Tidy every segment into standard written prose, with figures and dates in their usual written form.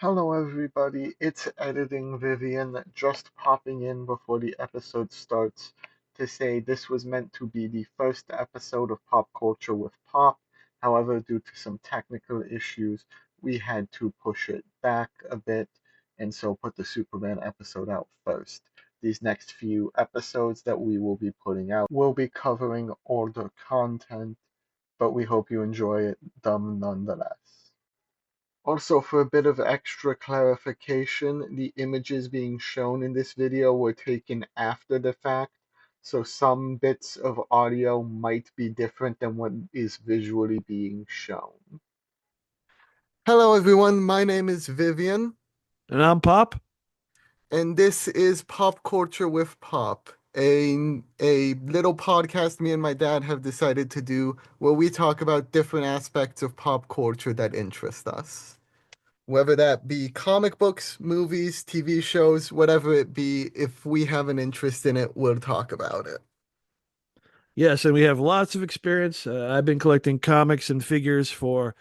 Hello, everybody. It's Editing Vivian just popping in before the episode starts to say this was meant to be the first episode of Pop Culture with Pop. However, due to some technical issues, we had to push it back a bit and so put the Superman episode out first. These next few episodes that we will be putting out will be covering older content, but we hope you enjoy them nonetheless. Also, for a bit of extra clarification, the images being shown in this video were taken after the fact, so some bits of audio might be different than what is visually being shown. Hello, everyone. My name is Vivian, And I'm Pop. and this is Pop Culture with Pop, a little podcast me and my dad have decided to do where we talk about different aspects of pop culture that interest us. Whether that be comic books, movies, TV shows, whatever it be, if we have an interest in it, we'll talk about it. Yes, and we have lots of experience. I've been collecting comics and figures for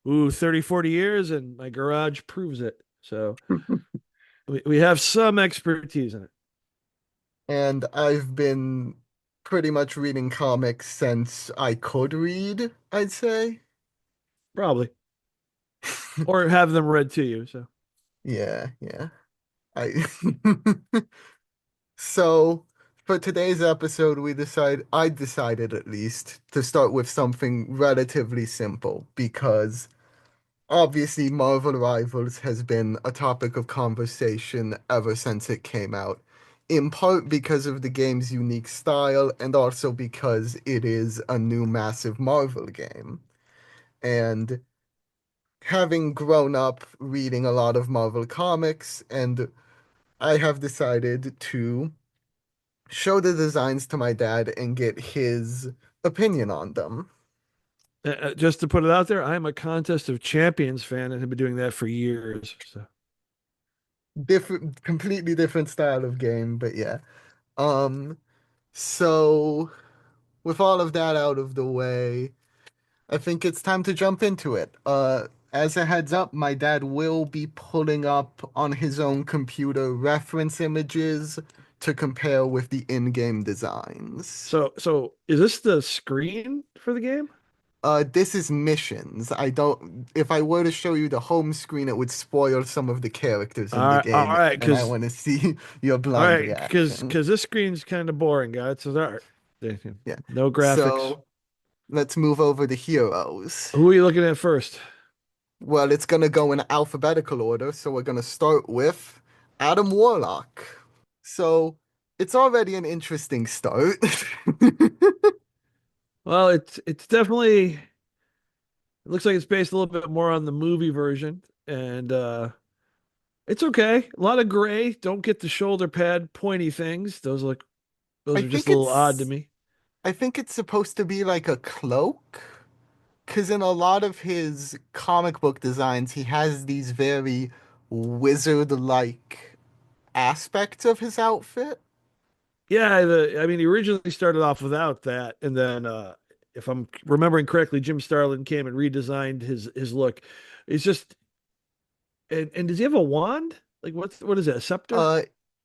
30, 40 years, and my garage proves it. So we have some expertise in it. And I've been pretty much reading comics since I could read, I'd say. Probably. Or have them read to you. So Yeah, yeah. I So for today's episode, I decided at least to start with something relatively simple because obviously, Marvel Rivals has been a topic of conversation ever since it came out, in part because of the game's unique style and also because it is a new massive Marvel game. And having grown up reading a lot of Marvel comics, and I have decided to show the designs to my dad and get his opinion on them. just to put it out there, I'm a Contest of Champions fan and have been doing that for years. So Completely different style of game, but yeah. Um, so with all of that out of the way, I think it's time to jump into it. As a heads up, my dad will be pulling up on his own computer reference images to compare with the in-game designs. so is this the screen for the game? This is missions. If I were to show you the home screen, it would spoil some of the characters in the All game, right, and I because want to see your all blind right, reaction. because this screen's kind of boring, guys. So there, Yeah. no graphics. So let's move over to heroes. Who are you looking at first? Well, it's gonna go in alphabetical order, so we're gonna start with Adam Warlock. So it's already an interesting start. Well, it's definitely it looks like it's based a little bit more on the movie version, and it's okay. A lot of gray. Don't get the shoulder pad pointy things. I Those are just think a little odd to it's me. I think it's supposed to be like a cloak, because in a lot of his comic book designs, he has these very wizard-like aspects of his outfit. Yeah, I mean, he originally started off without that, and then if I'm remembering correctly, Jim Starlin came and redesigned his look. It's just and does he have a wand? Like what is that? A scepter? Uh,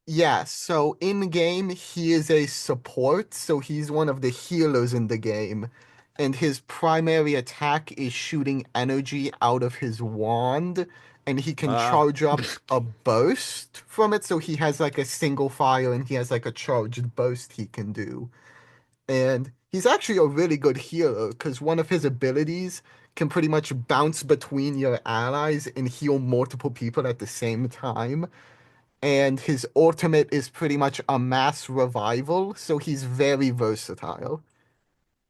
yeah, so in game, he is a support, so he's one of the healers in the game, and his primary attack is shooting energy out of his wand, and he can Ah, charge up a burst from it, so he has like a single fire and he has like a charged burst he can do. And he's actually a really good healer because one of his abilities can pretty much bounce between your allies and heal multiple people at the same time, and his ultimate is pretty much a mass revival, so he's very versatile.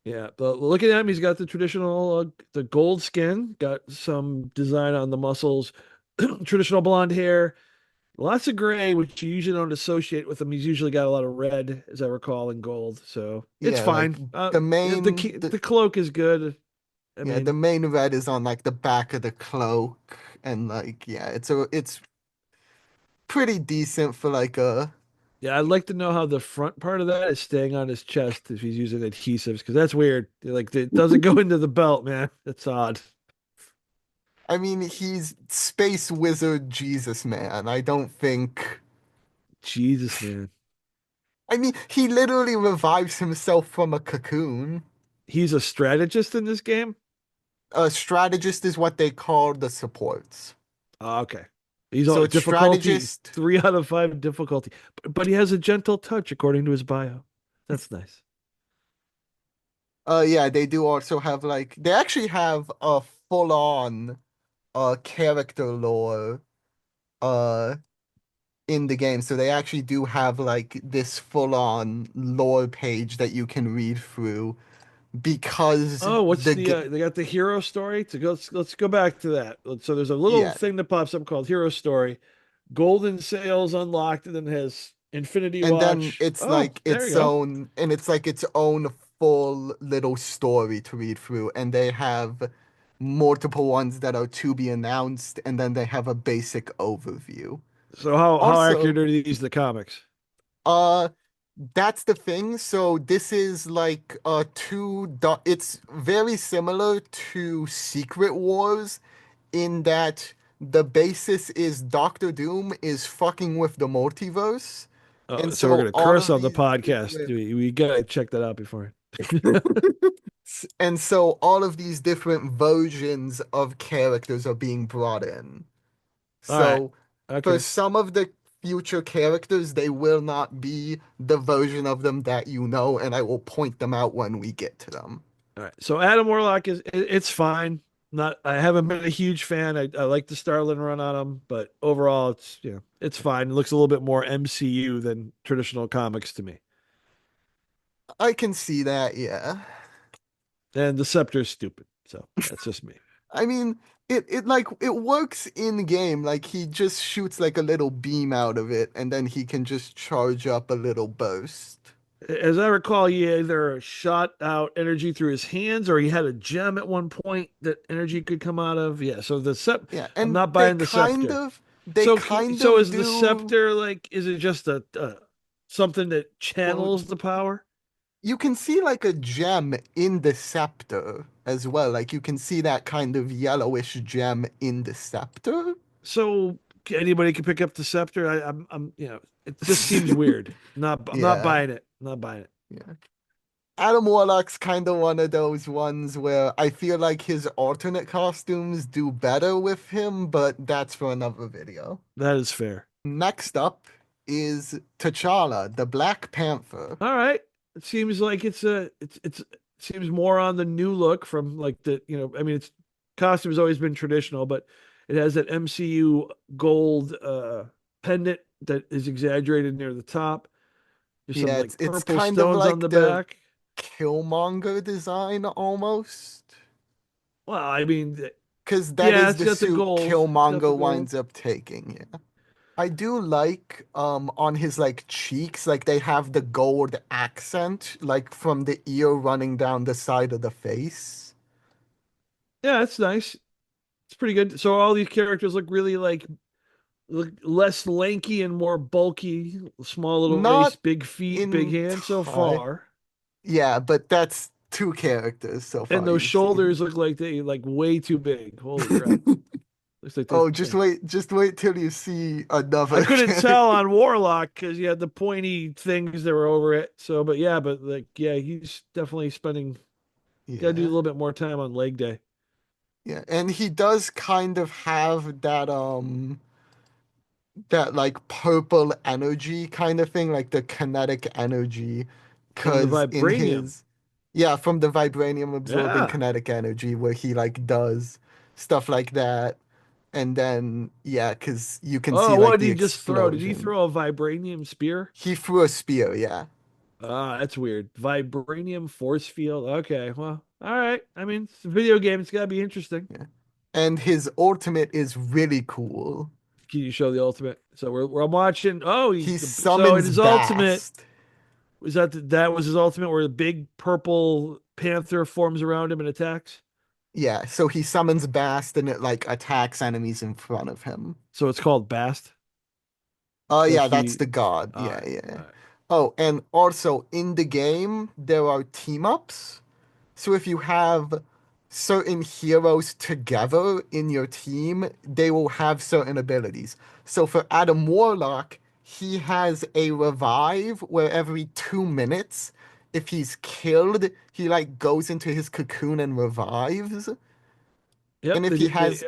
yeah, but looking at him, he's got the traditional the gold skin, got some design on the muscles, traditional blonde hair, lots of gray, which you usually don't associate with him. He's usually got a lot of red, as I recall, and gold, so it's Yeah, like fine. the The main key, the the cloak is good. I yeah, the mean, main red is on like the back of the cloak, and like yeah, it's pretty decent for like a yeah, I'd like to know how the front part of that is staying on his chest if he's using adhesives, because that's weird. Like it doesn't go into the belt, man. That's odd. I mean, he's space wizard Jesus man. I don't think. Jesus, man. I mean, he literally revives himself from a cocoon. He's a strategist in this game? A strategist is what they call the supports. Ah, okay. He's So all it's difficulty, strategist. 3 out of 5 difficulty. But he has a gentle touch according to his bio. That's nice. Yeah, they do also have like they actually have a full-on character lore uh in the game. So they actually do have like this full-on lore page that you can read through because Oh, what's the the game. they got the hero story to go. Let's go back to that. So there's a little Yeah, thing that pops up called hero story. Golden Sails unlocked, and then has Infinity and then Watch. it's Oh, like there you its go. own and it's like its own full little story to read through, and they have multiple ones that are to be announced, and then they have a basic overview. So how accurate Also, are these the comics? uh that's the thing. So this is like it's very similar to Secret Wars in that the basis is Doctor Doom is fucking with the multiverse. And So we're so gonna all curse of on the these podcast. different We gotta check that out before. and so all of these different versions of characters are being brought in. All right. So for Okay. some of the future characters, they will not be the version of them that you know, and I will point them out when we get to them. All right. So Adam Warlock it's fine. Not I haven't been a huge fan. I like the Starlin run on him, but overall it's it's fine. It looks a little bit more MCU than traditional comics to me. I can see that, yeah. And the scepter is stupid. So that's just me. I mean, it like it works in game. Like he just shoots like a little beam out of it, and then he can just charge up a little burst. As I recall, he either shot out energy through his hands or he had a gem at one point that energy could come out of. Yeah, so Yeah, I'm and not buying the scepter. they kind So of is the do. scepter like is it just a something that Well, channels the power? you can see like a gem in the scepter as well. Like you can see that kind of yellowish gem in the scepter. So anybody can pick up the scepter. It just seems weird. I'm not Yeah, buying it. Not buying it. yeah. Adam Warlock's kind of one of those ones where I feel like his alternate costumes do better with him, but that's for another video. That is fair. Next up is T'Challa, the Black Panther. All right. It seems like it seems more on the new look from like I mean its costume has always been traditional, but it has that MCU gold pendant that is exaggerated near the top. There's some Yeah, like it's purple kind of stones on like the the back. Killmonger design almost. Well, I mean, Because that yeah, is it's the got the suit gold. It's got the Killmonger gold. winds up taking, yeah. I do like on his like cheeks, like they have the gold accent, like from the ear running down the side of the face. Yeah, it's nice. It's pretty good. So all these characters look really like look less lanky and more bulky. Small little Not waist, big feet, big hands so entire. far. Yeah, but that's two characters so And far those you've seen. shoulders look like they like way too big. Holy crap. Looks like Oh, yeah. just wait till you see I another couldn't tell character. on Warlock because you had the pointy things that were over it. So, but like, yeah, he's definitely spending, got to do a Yeah. little bit more time on leg day. Yeah, and he does kind of have that like purple energy kind of thing, like the kinetic energy, From the because in vibranium. his yeah, from the vibranium absorbing Yeah. kinetic energy where he like does stuff like that. And then yeah, because you can Oh, see what like did the he just throw? Did he explosion. throw a vibranium spear? He threw a spear, yeah. Ah, that's weird. Vibranium force field. Okay, well, all right. I mean, it's a video game. It's got to be interesting. Yeah. And his ultimate is really cool. Can you show the ultimate? So I'm watching. Oh, He so in summons his ultimate, Bast. was that was his ultimate where the big purple panther forms around him and attacks? Yeah, so he summons Bast and it like attacks enemies in front of him. So it's called Bast. Oh That's yeah, that's the the god. all Yeah, right, yeah. all right. Oh, and also in the game there are team ups. So if you have certain heroes together in your team, they will have certain abilities. So for Adam Warlock, he has a revive where every 2 minutes, if he's killed, he like goes into his cocoon and revives. And Yep, if he has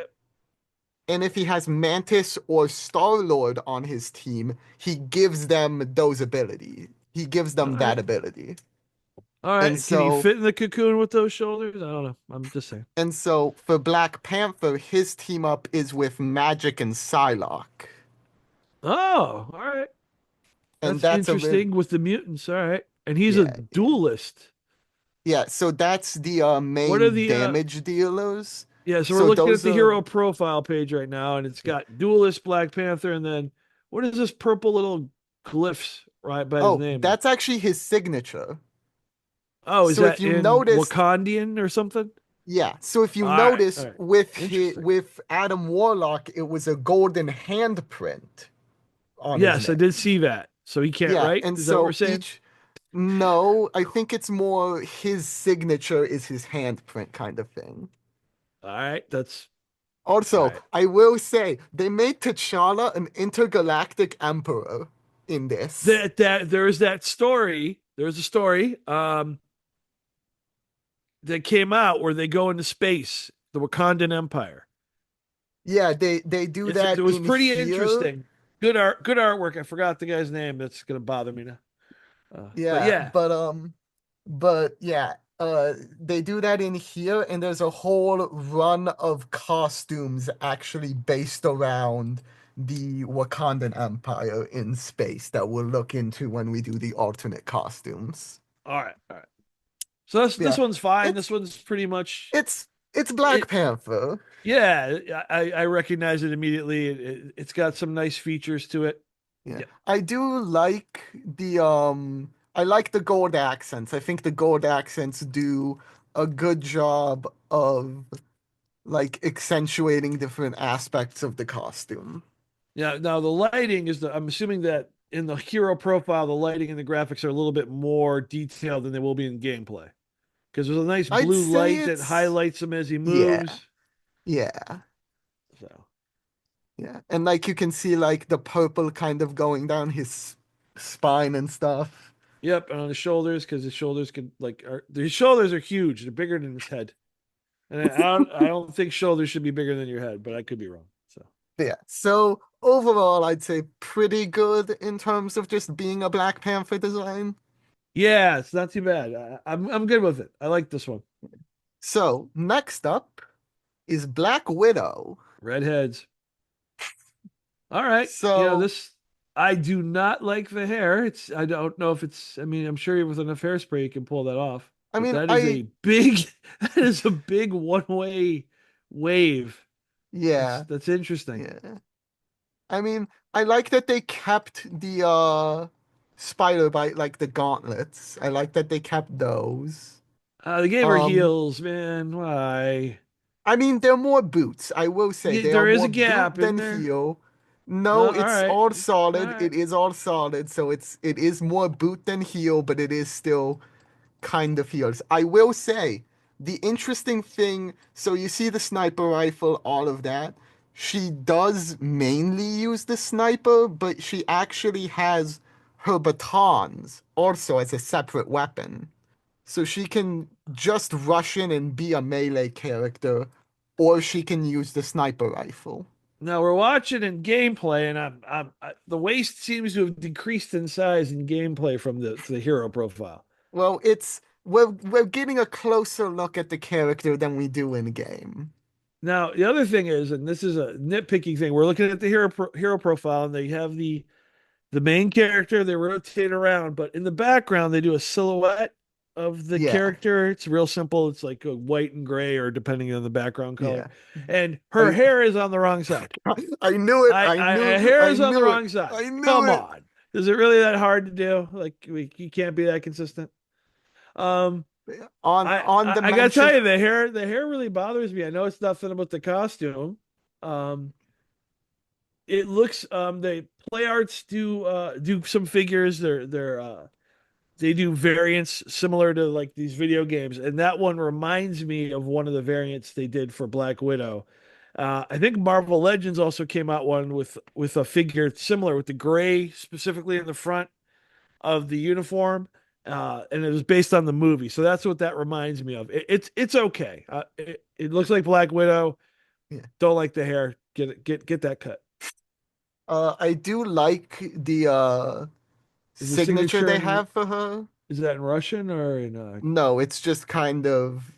and if he has Mantis or Star-Lord on his team, he gives them those abilities. He gives all them that right. ability. All And right. Can he so fit in the cocoon with those shoulders? I don't know. I'm just saying. and so for Black Panther, his team up is with Magic and Psylocke. Oh, all right. And That's that's a real interesting with the mutants. All right. And he's a yeah, yeah. duelist. Yeah, so that's the What are main the damage dealers. yeah, so we're So looking at those the are hero profile page right now, and it's got duelist Black Panther, and then what is this purple little glyphs right by his oh, name? that's actually his signature. Oh, is So if that you in noticed, Wakandian or something? yeah, so if you All notice right. with Interesting. with Adam Warlock, it was a golden handprint on his Yes, I did name. see that. So he can't Yeah, write? and Is that what we're so saying? each no, I think it's more his signature is his handprint kind of thing. All right, that's all Also, right. I will say they made T'Challa an intergalactic emperor in this. That there's that story. There's a story that came out where they go into space, the Wakandan Empire. Yeah, they do It that was in pretty here. interesting. Good artwork. I forgot the guy's name. That's gonna bother me now. But Yeah, yeah, but yeah, they do that in here, and there's a whole run of costumes actually based around the Wakandan Empire in space that we'll look into when we do the alternate costumes. all right. So this Yeah, one's fine. This it's one's pretty much it's Black it. Panther. Yeah, I recognize it immediately. It's got some nice features to it. Yeah. Yeah, I do like I like the gold accents. I think the gold accents do a good job of like accentuating different aspects of the costume. yeah. Now the lighting is the. I'm assuming that in the hero profile, the lighting and the graphics are a little bit more detailed than they will be in gameplay because there's a nice I'd blue say light that it's highlights him as he yeah, moves. yeah, So, yeah. And like you can see like the purple kind of going down his spine and stuff. yep, and on his shoulders because his shoulders could his shoulders are huge. They're bigger than his head, and I don't think shoulders should be bigger than your head, but I could be wrong. So Yeah. So overall, I'd say pretty good in terms of just being a Black Panther design. yeah, it's not too bad. I'm good with it. I like this one. So next up is Black Widow. Redheads. All right. So This I do not like the hair. I don't know if it's I mean, I'm sure with enough hairspray you can pull that off. I But mean, that is a big that is a big one-way wave. yeah, That's interesting. yeah. I mean, I like that they kept the spider bite like the gauntlets. I like that they kept those. They gave her Um, heels, man. Why? I mean, they're more boots. I will say Yeah, they are there is a more boot gap in than there. heel. No, No, all it's right. all All solid. right. It is all solid, so it is more boot than heel, but it is still kind of heels. I will say the interesting thing, so you see the sniper rifle, all of that. She does mainly use the sniper, but she actually has her batons also as a separate weapon. So she can just rush in and be a melee character, or she can use the sniper rifle. Now we're watching in gameplay, and the waist seems to have decreased in size in gameplay from the hero profile. Well, it's we're getting a closer look at the character than we do in game. Now the other thing is, and this is a nitpicky thing, we're looking at the hero profile, and they have the main character. They rotate around, but in the background they do a silhouette of the Yeah, character. It's real simple. It's like a white and gray, or depending on the background color. yeah. And her I hair is on the wrong side. I knew it. Hair I is on the knew it. wrong side. I knew Come it. on. Is it really that hard to do? Like you can't be that consistent. Um, On the I gotta tell mention, you, the hair really bothers me. I know it's nothing about the costume. Um, the play arts do some figures. They're they do variants similar to like these video games, and that one reminds me of one of the variants they did for Black Widow. I think Marvel Legends also came out one with a figure similar with the gray specifically in the front of the uniform, and it was based on the movie. So that's what that reminds me of. It's okay. It looks like Black Widow. Yeah. Don't like the hair. Get that cut. I do like the Is the signature signature they in have for her. is that in Russian or in No, it's just kind of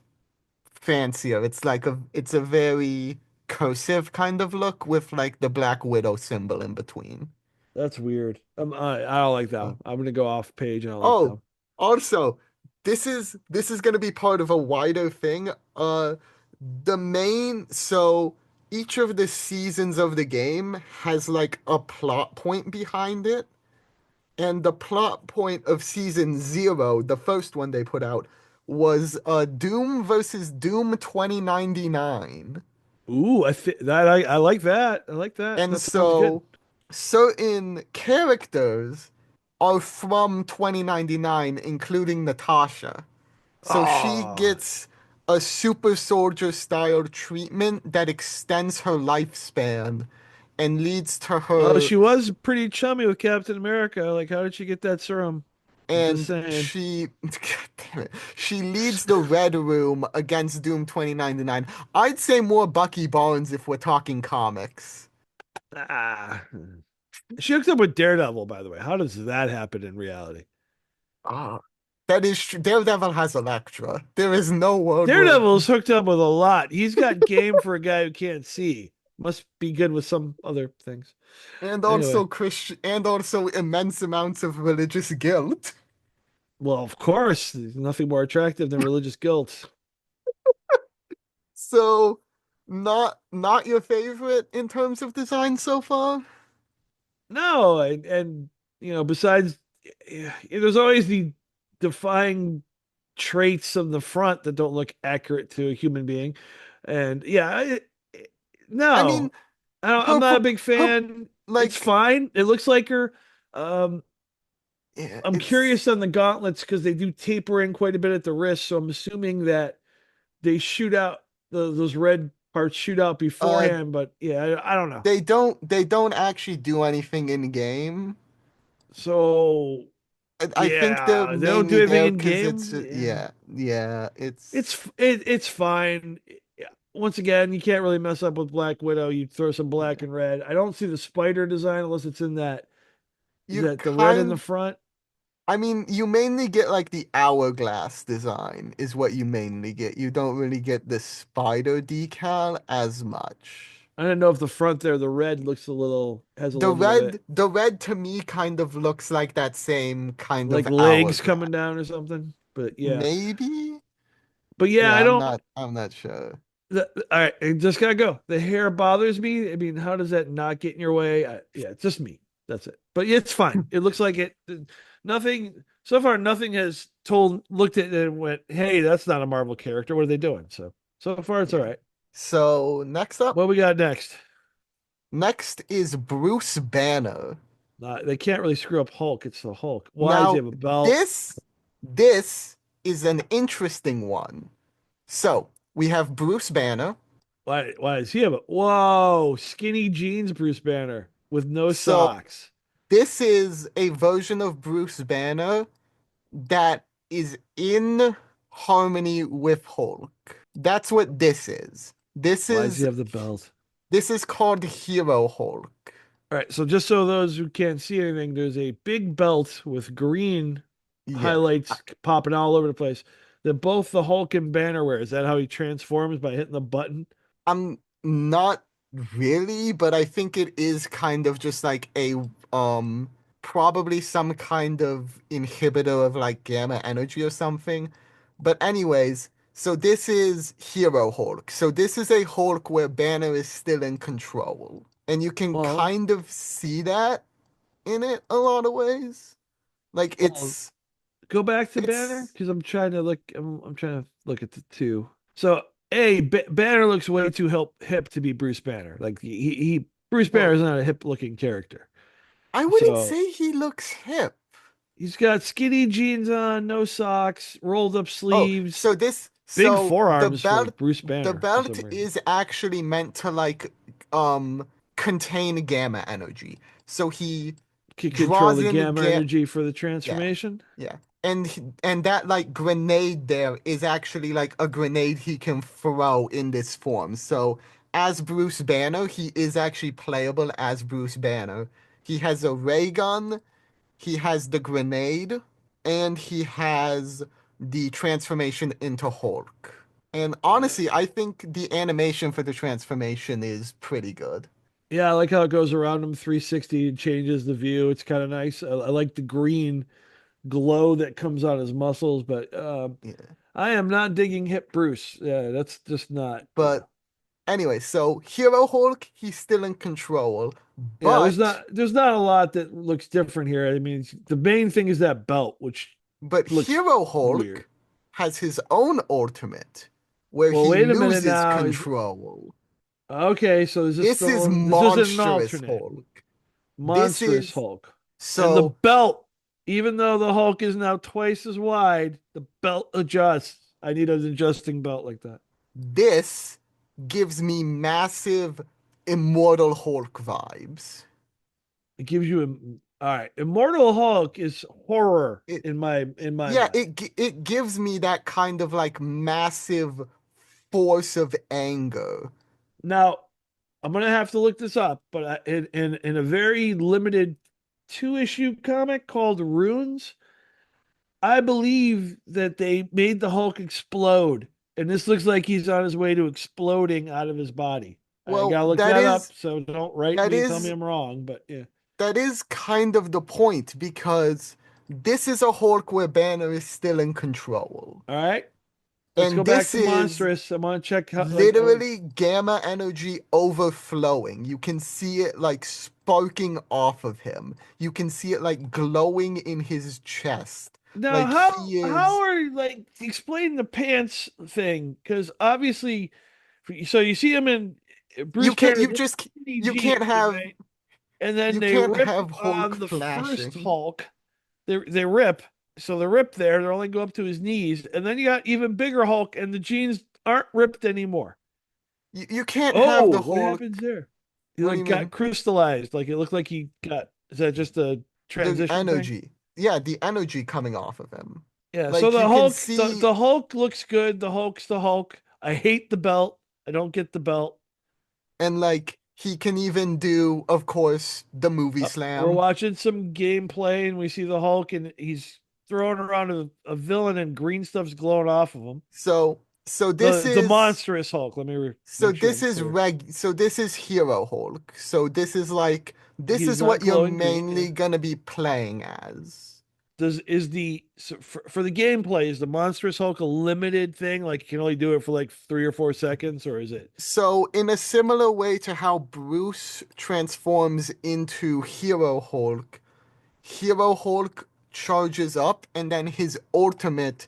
fancier. It's a very cursive kind of look with like the Black Widow symbol in between. that's weird. I don't like that Uh, one. I'm gonna go off page. I don't like that oh, one. also, this is going to be part of a wider thing. The main so each of the seasons of the game has like a plot point behind it. And the plot point of season zero, the first one they put out, was Doom versus Doom 2099. Ooh, I like that. I like that. And That sounds good. so certain characters are from 2099, including Natasha. So she Oh, gets a super soldier style treatment that extends her lifespan and leads to well, her she was pretty chummy with Captain America. Like, how did she get that serum? I'm just and saying. God damn it, she leads the Red Room against Doom 2099. I'd say more Bucky Barnes if we're talking comics. Ah, she hooked up with Daredevil, by the way. How does that happen in reality? Ah, that is true. Daredevil has Elektra. There is no world where, Daredevil's hooked up with a lot. He's got game for a guy who can't see. Must be good with some other things. and Anyway, also Christian, and also immense amounts of religious guilt. well, of course, there's nothing more attractive than religious guilt. So, not your favorite in terms of design so far? No, and besides, there's always the defying traits of the front that don't look accurate to a human being, and yeah, I mean, no, I'm her not a pro- big her fan. It's like fine. It looks like her. Um, yeah, I'm it's curious on the gauntlets because they do taper in quite a bit at the wrist, so I'm assuming that they shoot out those red parts shoot out uh beforehand. But yeah, I don't know. they don't actually do anything in game. So I think they're yeah, they don't do mainly anything there in because game. Yeah, yeah, it's fine. Yeah. Once again, you can't really mess up with Black Widow. You throw some black yeah. and red. I don't see the spider design unless it's in that. Is You that the red in the kind front? I mean, you mainly get like the hourglass design is what you mainly get. You don't really get the spider decal as much. I don't know if the front there, the red looks has a The little bit of it, red, the red to me kind of looks like that same kind of like legs hourglass. coming down or something. But yeah, Maybe? but yeah, Yeah, I I'm don't. not I'm not sure. All right, I just gotta go. The hair bothers me. I mean, how does that not get in your way? Yeah, it's just me. That's it. But yeah, it's fine. It looks like it. Nothing so far. Nothing has looked at it and went, "Hey, that's not a Marvel character. What are they doing?" So far, it's all Yeah. right. So next up, What we got next? next is Bruce Banner. They can't really screw up Hulk. It's the Hulk. Why does he Now, have a belt? this is an interesting one. So, we have Bruce Banner. Why does he have a whoa skinny jeans? Bruce Banner with no So, socks. this is a version of Bruce Banner that is in harmony with Hulk. That's what this is. This Why does he is have the belt? this is called Hero Hulk. All right, so just so those who can't see anything, there's a big belt with green Yeah. highlights popping all over the place that both the Hulk and Banner wear. Is that how he transforms by hitting the button? I'm not really, but I think it is kind of just like a probably some kind of inhibitor of like gamma energy or something. But anyways, so this is Hero Hulk. So this is a Hulk where Banner is still in control. And you can Well, kind of see that in it a lot of ways. Like well, go back to Banner it's because I'm trying to look. I'm trying to look at the two. So, Banner looks way too hip to be Bruce Banner. Like Bruce Banner well, is not a hip looking character. I wouldn't So say he looks hip. He's got skinny jeans on, no socks, rolled up Oh, sleeves, so this, big so forearms for Bruce the Banner for belt some reason. is actually meant to like um contain gamma energy. So he Can control draws the in the gamma gamma. energy for the Yeah, transformation. yeah. And that like grenade there is actually like a grenade he can throw in this form. So as Bruce Banner, he is actually playable as Bruce Banner. He has a ray gun, he has the grenade, and he has the transformation into Hulk. And honestly, I think the animation for the transformation is pretty good. Yeah, I like how it goes around him 360 and changes the view. It's kind of nice. I like the green glow that comes on his muscles, but Yeah. I am not digging Hip Bruce. Yeah, that's just not. Yeah, But anyway, so Hero Hulk, he's still in control, yeah. There's but not a lot that looks different here. I mean, the main thing is that belt, which looks Hero weird. Hulk has his own ultimate where Well, he wait a minute loses now. Is control. okay. So is this This is the this isn't an monstrous alternate Hulk. This monstrous is Hulk, and the so belt. Even though the Hulk is now twice as wide, the belt adjusts. I need an adjusting belt like that. this gives me massive Immortal Hulk vibes. It gives you all right. Immortal Hulk is horror It in my yeah, mind. it gives me that kind of like massive force of anger. Now I'm gonna have to look this up, but in a very limited 2 issue comic called Runes, I believe that they made the Hulk explode, and this looks like he's on his way to exploding out of his body. I Well, gotta look that up, so don't write that me and tell me is I'm wrong. But yeah, that is kind of the point because this is a Hulk where Banner is still in control. all right. Let's go And back this to is Monstrous. I'm gonna check how like literally gamma energy overflowing. You can see it like sparking off of him. You can see it like glowing in his chest. now Like he how is. are like explain the pants thing? Because obviously, so you see him in You Bruce can't. Banner You just. You can't jeans, have. right? And then You they can't rip have Hulk on the first flashing. Hulk. They rip, so the rip there. They only go up to his knees, and then you got even bigger Hulk, and the jeans aren't ripped anymore. You can't have Oh, the what Hulk. happens there? He What do you like got mean? crystallized. Like it looked like he got. Is that just a The transition thing? energy. Yeah, the energy coming off of him. Yeah. So Like the you can Hulk, see. the Hulk looks good. The Hulk's the Hulk. I hate the belt. I don't get the belt. And like he can even do, of course, the movie We're slam. watching some gameplay, and we see the Hulk, and he's throwing around a villain, and green stuff's glowing off of him. So this The is monstrous Hulk. Let me make sure I'm clear. so this is Hero Hulk. So this is like this He's is not what you're glowing green. Yeah. mainly gonna be playing as. Does is the so for the gameplay is the monstrous Hulk a limited thing? Like you can only do it for like 3 or 4 seconds, or is it? So in a similar way to how Bruce transforms into Hero Hulk charges up and then his ultimate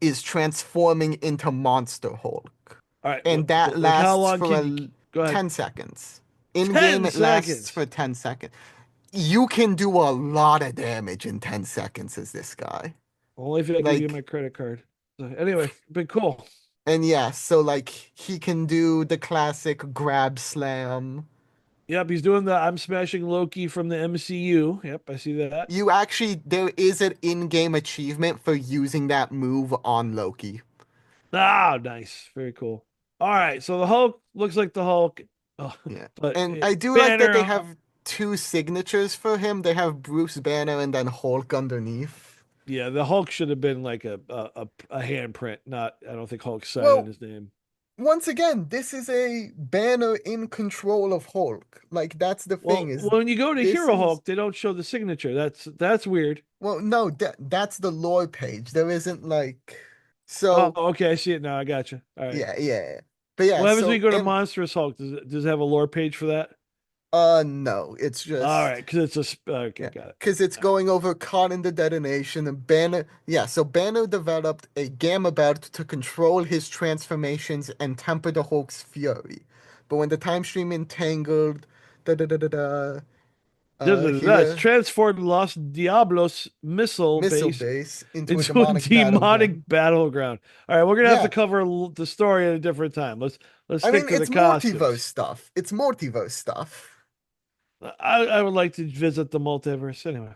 is transforming into Monster Hulk. All right. And that Like how lasts long for can you go ahead? 10 seconds. In game, Ten it lasts seconds. for 10 seconds. You can do a lot of damage in 10 seconds as this guy. Only if I give you my Like, credit card. So anyway, but cool. and yeah, so like he can do the classic grab slam. Yep, he's doing the I'm smashing Loki from the MCU. Yep, I see that. You actually, there is an in game achievement for using that move on Loki. Ah, nice. Very cool. All right, so the Hulk looks like the Hulk, oh, Yeah. but And I do like that Banner. they have two signatures for him. They have Bruce Banner and then Hulk underneath. Yeah, the Hulk should have been like a handprint, not. I don't think Hulk signed Well, his name. once again, this is a Banner in control of Hulk. Like that's the thing Well, is when you go to this Hero is Hulk, they don't show the signature. That's weird. well, no, that's the lore page. There isn't like Oh, so okay, I see it now. I got you. All right. yeah. But yeah, What happens when you so go to and Monstrous Hulk? Does it have a lore page for that? no, it's All just right, because it's okay, yeah, got it. because it's going over caught in the detonation and Banner. Yeah, so Banner developed a gamma belt to control his transformations and temper the Hulk's fury. But when the time stream entangled, da da da da da. It's He transformed Los Diablos missile missile base base into a into a demonic battleground. demonic battleground. All right, we're gonna have to Yeah, cover the story at a different time. Let's I stick mean to the it's multiverse costumes. stuff. It's multiverse stuff. I would like to visit the multiverse anyway.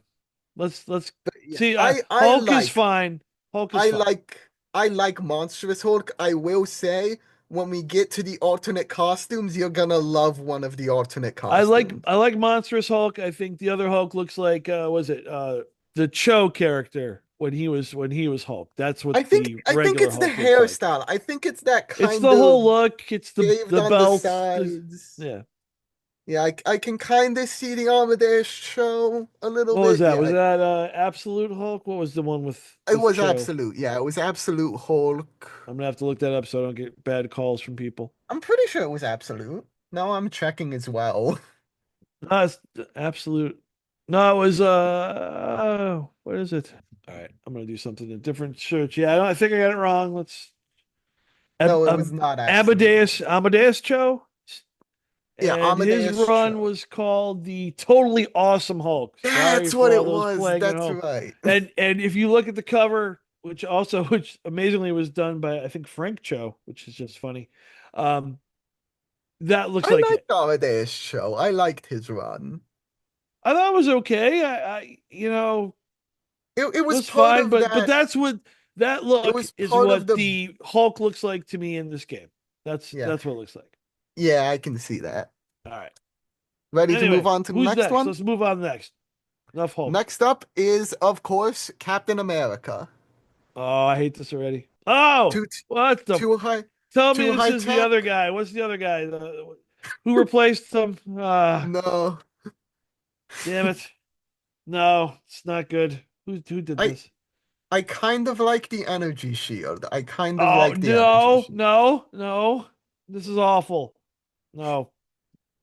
Let's But yeah, see. I Hulk is like fine. Hulk is I fine. like I like Monstrous Hulk. I will say when we get to the alternate costumes, you're gonna love one of the alternate costumes. I like Monstrous Hulk. I think the other Hulk looks like was it the Cho character when he was Hulk. That's what the I think regular it's the Hulk looks like. hairstyle. I think it's that It's kind the whole of look. It's shaved the on the belt. sides. Yeah. Yeah, I can kind of see the Amadeus show a little What was bit. that? Yeah, Was that Absolute Hulk? What was the one it with was Cho? absolute. Yeah, it was absolute Hulk. I'm gonna have to look that up so I don't get bad calls from people. I'm pretty sure it was absolute. No, I'm checking as well. No, it's Absolute. No, it was what is it? All right, I'm gonna do something in different search. Yeah, I think I got it wrong. Let's No, it was not absolute. Amadeus Cho, Yeah, and his Amadeus run Cho. was called the Totally Awesome Hulk. Sorry That's for what all it those was. playing at That's home. right. And if you look at the cover, which amazingly was done by I think Frank Cho, which is just funny. Um, that looks I like it. liked Amadeus Cho. I liked his run. I thought it was okay. I It it was was part fine, of but that. that's what that It look was is part of what the. the Hulk looks like to me in this game. Yeah, That's what it looks like. yeah, I can see that. All right. Ready to move Anyway, on to the who's next next? one? Let's move on next. Enough Hulk. Next up is, of course, Captain America. Oh, I hate this already. Oh, Too what the? too high, Tell me too this high is the tech. other guy. What's the other guy? Who replaced him? No, Damn it. No, it's not good. Who did I this? I kind of like the energy shield. I kind of Oh like the energy no, shield. no, no. This is awful. No,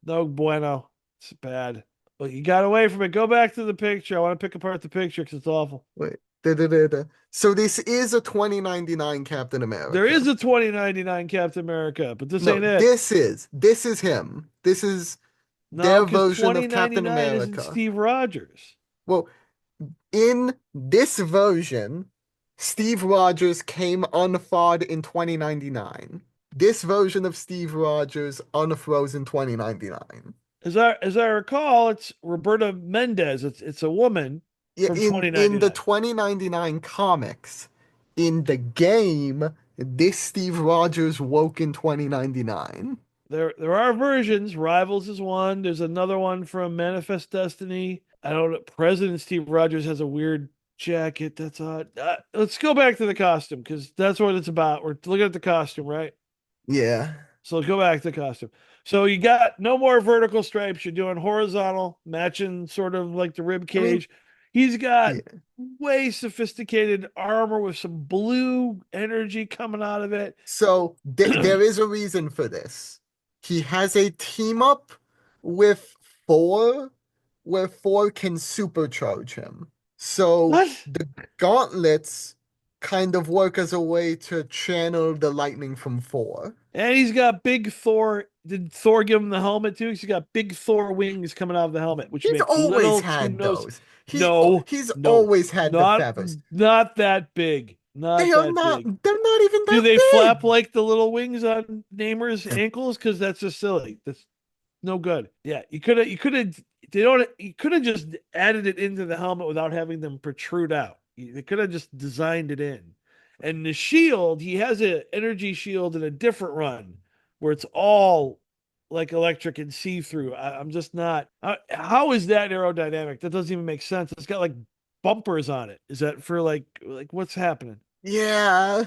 no bueno. It's bad. Well, you got away from it. Go back to the picture. I want to pick apart the picture because it's awful. Wait, da, da, da, da. So this is a 2099 Captain There is America. a 2099 Captain America, but this No, ain't it. this is him. This is No, their because version of Captain 2099 isn't America. Steve Rogers. Well, in this version, Steve Rogers came unthawed in 2099. This version of Steve Rogers unfroze in 2099. As I recall, it's Roberta Mendez. It's a woman Yeah, from in the 2099. 2099 comics, in the game, this Steve Rogers woke in 2099. There are versions. Rivals is one. There's another one from Manifest Destiny. I don't know. President Steve Rogers has a weird jacket. That's odd. Let's go back to the costume because that's what it's about. We're looking at the costume, right? Yeah. So go back to the costume. So you got no more vertical stripes. You're doing horizontal, matching sort of like the rib I mean, cage. He's got yeah. way sophisticated armor with some blue energy coming out of it. So there is a reason for this. He has a team up with Thor where Thor can supercharge him. So What? the gauntlets kind of work as a way to channel the lightning from Thor. And he's got big Thor. Did Thor give him the helmet too? He's got big Thor wings coming out of the helmet, which He's make always little two had nose. those. No, He's no, always had the feathers. not that big. Not that big. They're not even Do that they flap big. like the little wings on Namer's ankles? Because that's just silly. That's no good. Yeah, you could have just added it into the helmet without having them protrude out. They could have just designed it in. And the shield, he has an energy shield in a different run where it's all like electric and see through. I'm just not. How is that aerodynamic? That doesn't even make sense. It's got like bumpers on it. Is that for like what's happening? Yeah.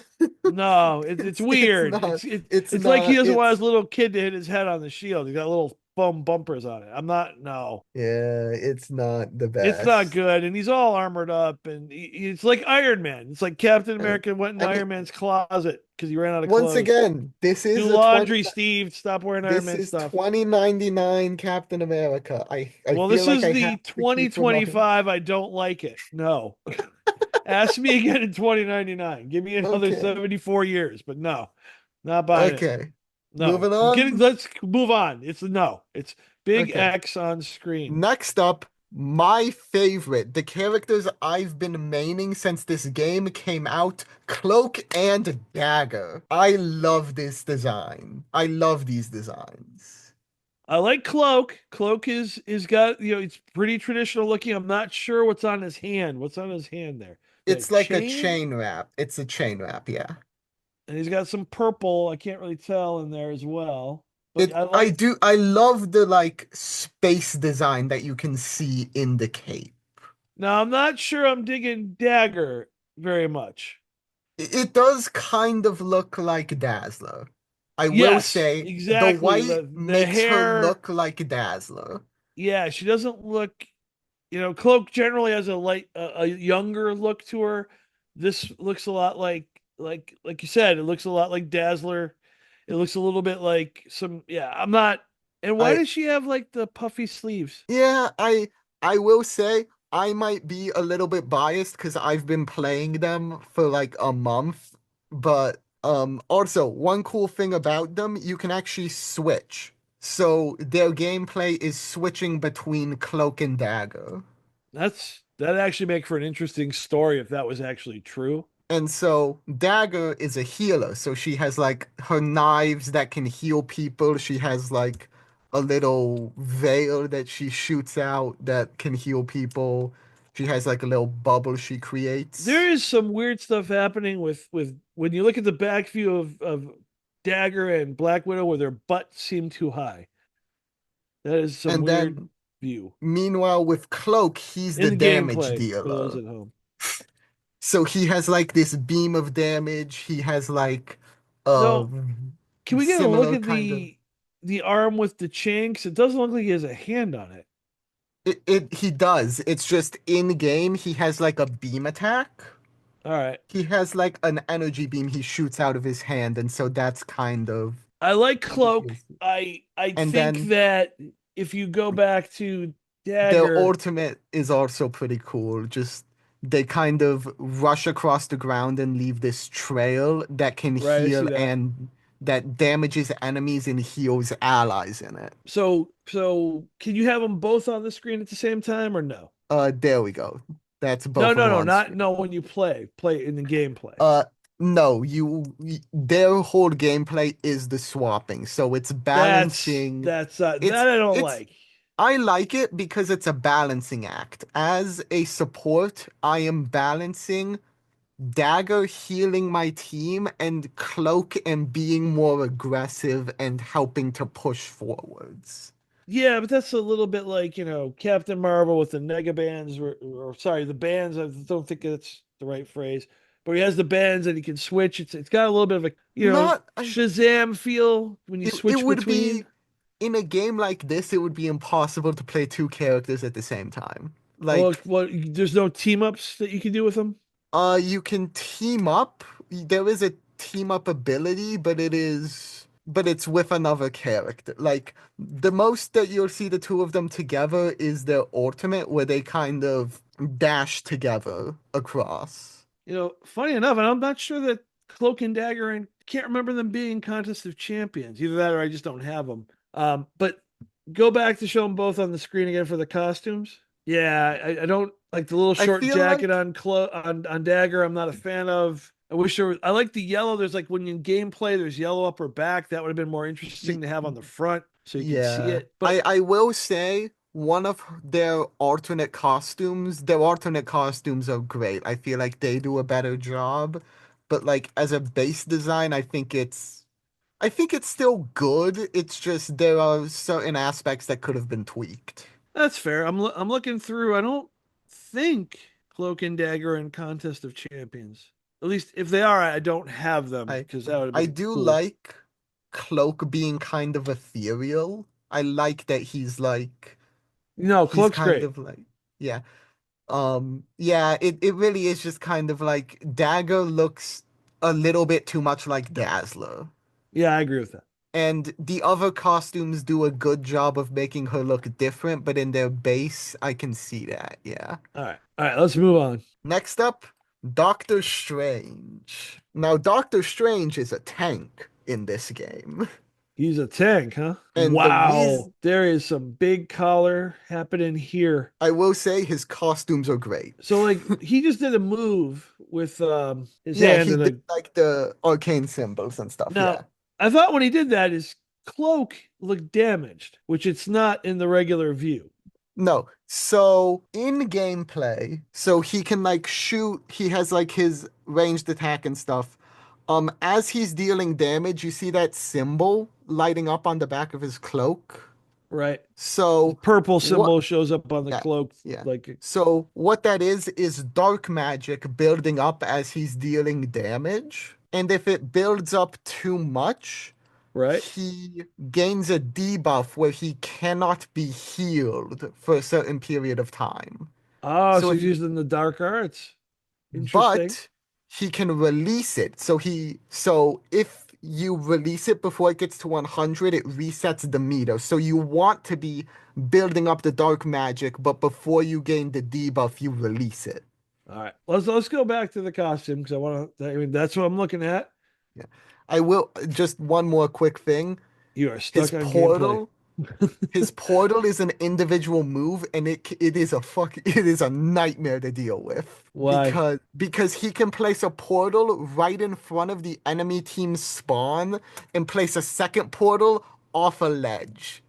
No, it's It's weird. not it's It's like he not doesn't want his it's little kid to hit his head on the shield. He's got little foam bumpers on it. I'm not. No, yeah, it's not the it's not best. good. And he's all armored up, and it's like Iron Man. It's like Captain I mean, America went in I mean Iron Man's closet because he ran out of once clothes. again, Do laundry, Steve. Stop wearing Iron this Man is stuff. 2099 Captain America. I Well, feel this like is I the have to keep reminding. 2025. I don't like it. No. Ask me again in 2099. Give me another Okay. 74 years, but no, not buying it. Okay. No. Moving on. Let's move on. It's a no. It's big Okay. X on screen. Next up, My favorite, the characters I've been maining since this game came out, Cloak and Dagger. I love this design. I love these designs. I like Cloak. Cloak is got, it's pretty traditional looking. I'm not sure what's on his hand. What's on his hand there? The It's like a chain, chain wrap. It's a chain wrap, yeah. and he's got some purple. I can't really tell in there as well. But It I I like. do I love the like space design that you can see in the cape. Now I'm not sure I'm digging Dagger very much. It does kind of look like Dazzler. I will Yes, say the exactly. white The makes her hair. look like Dazzler. Yeah, she doesn't look. Cloak generally has a a younger look to her. This looks a lot like you said. It looks a lot like Dazzler. It looks a little bit like some. Yeah, I'm not. And why I does she have like the puffy sleeves? Yeah, I will say I might be a little bit biased because I've been playing them for like a month. But also one cool thing about them, you can actually switch. So their gameplay is switching between Cloak and Dagger. That actually make for an interesting story if that was actually true. And so Dagger is a healer, so she has like her knives that can heal people. She has like a little veil that she shoots out that can heal people. She has like a little bubble she There creates. is some weird stuff happening with when you look at the back view of Dagger and Black Widow where their butts seem too high. That is some And weird then view meanwhile with Cloak, he's in the the damage gameplay for those dealer. at home. So he has like this beam of damage. He has like a So, can we get a look similar at kind of the arm with the chain? 'Cause it doesn't look like he has a hand on it. it he does. It's just in game he has like a beam attack. All right. He has like an energy beam he shoots out of his hand, and so that's kind of I like what he Cloak. is. I And think then that if you go back to their Dagger, ultimate is also pretty cool. Just they kind of rush across the ground and leave this trail that can right? I see heal that. and that damages enemies and heals allies in it. So can you have them both on the screen at the same time or no? There we go. That's No, both of no, them no, on not screen. no when you play in the gameplay. Uh, no, their whole gameplay is the swapping. So it's balancing. That I don't It's, like. I like it because it's a balancing act. As a support, I am balancing Dagger healing my team and Cloak and being more aggressive and helping to push forwards. Yeah, but that's a little bit like, Captain Marvel with the nega bands, or sorry, the bands. I don't think that's the right phrase, but he has the bands and he can switch. It's got a little bit of a, Not, Shazam feel when you it switch would be between. in a game like this, it would be impossible to play two characters at the same time. Well, Like, there's no team ups that you can do with them. you can team up. There is a team up ability, but it's with another character. Like, the most that you'll see the two of them together is their ultimate, where they kind of dash together across. Funny enough, and I'm not sure that Cloak and Dagger and can't remember them being contest of champions. Either that or I just don't have them. But go back to show them both on the screen again for the costumes. Yeah, I don't like the little I short feel jacket like, on Dagger. I'm not a fan of. I wish there was. I like the yellow. There's like when in gameplay, there's yellow up her back. That would have been more y- interesting to have on the front so you can see yeah, it. But I will say one of their alternate costumes are great. I feel like they do a better job, but like as a base design, I think it's still good. It's just there are certain aspects that could have been tweaked. that's fair. I'm looking through. I don't think Cloak and Dagger are in Contest of Champions. At least if they are, I don't have them I because that would have I been do cool. like Cloak being kind of ethereal. I like that No, he's Cloak's kind great. of like yeah. Yeah, it really is just kind of like Dagger looks a little bit too much like Dazzler. Yeah, I agree with that. And the other costumes do a good job of making her look different, but in their base, I can see that, yeah. All right, let's move on. Next up, Doctor Strange. Now, Doctor Strange is a tank in this game. He's a tank, huh? And the Wow. reason There is some big collar happening here. I will say his costumes are great. So like he just did a move with his Yeah, hand he and did a like the arcane symbols and stuff. now Yeah. I thought when he did that his cloak looked damaged, which it's not in the regular view. No. So in gameplay, so he can like shoot, he has like his ranged attack and stuff. As he's dealing damage, you see that symbol lighting up on the back of his cloak. Right. The So purple what symbol shows up on the yeah, cloak yeah. like So what that is dark magic building up as he's dealing damage. And if it builds up too much, right. he gains a debuff where he cannot be healed for a certain period of time. Oh, So so if he's he, using the dark arts. Interesting. but he can release it. So if you release it before it gets to 100, it resets the meter. So you want to be building up the dark magic, but before you gain the debuff, you release it. All right. Let's go back to the costume because I want to I mean that's what I'm looking at. Yeah. I will just one more quick thing. You are His stuck on gameplay. portal His portal is an individual move, and it is a nightmare to deal with Why? because he can place a portal right in front of the enemy team's spawn and place a second portal off a ledge.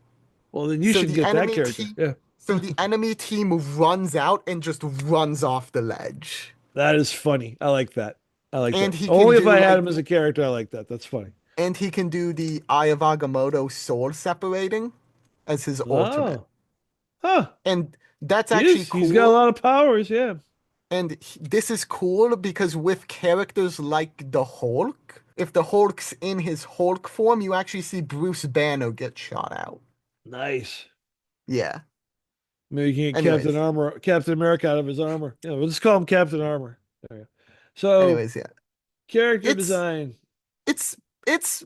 Well, then you So should the get that enemy character. team Yeah. so the enemy team runs out and just runs off the ledge. That is funny. I like that. I like And that. he can Only if do I had like him as a character, I like that. That's funny. the Eye of Agamotto soul separating as his ultimate. Oh. Huh. And that's He actually is. He's got a cool. lot of powers. Yeah. This is cool because with characters like the Hulk, if the Hulk's in his Hulk form, you actually see Bruce Banner get shot out. Nice. Yeah. Maybe you can get Anyways, Captain America out of his armor. Yeah, we'll just call him Captain Armor. There you go. So, anyways, yeah. character It's design. it's it's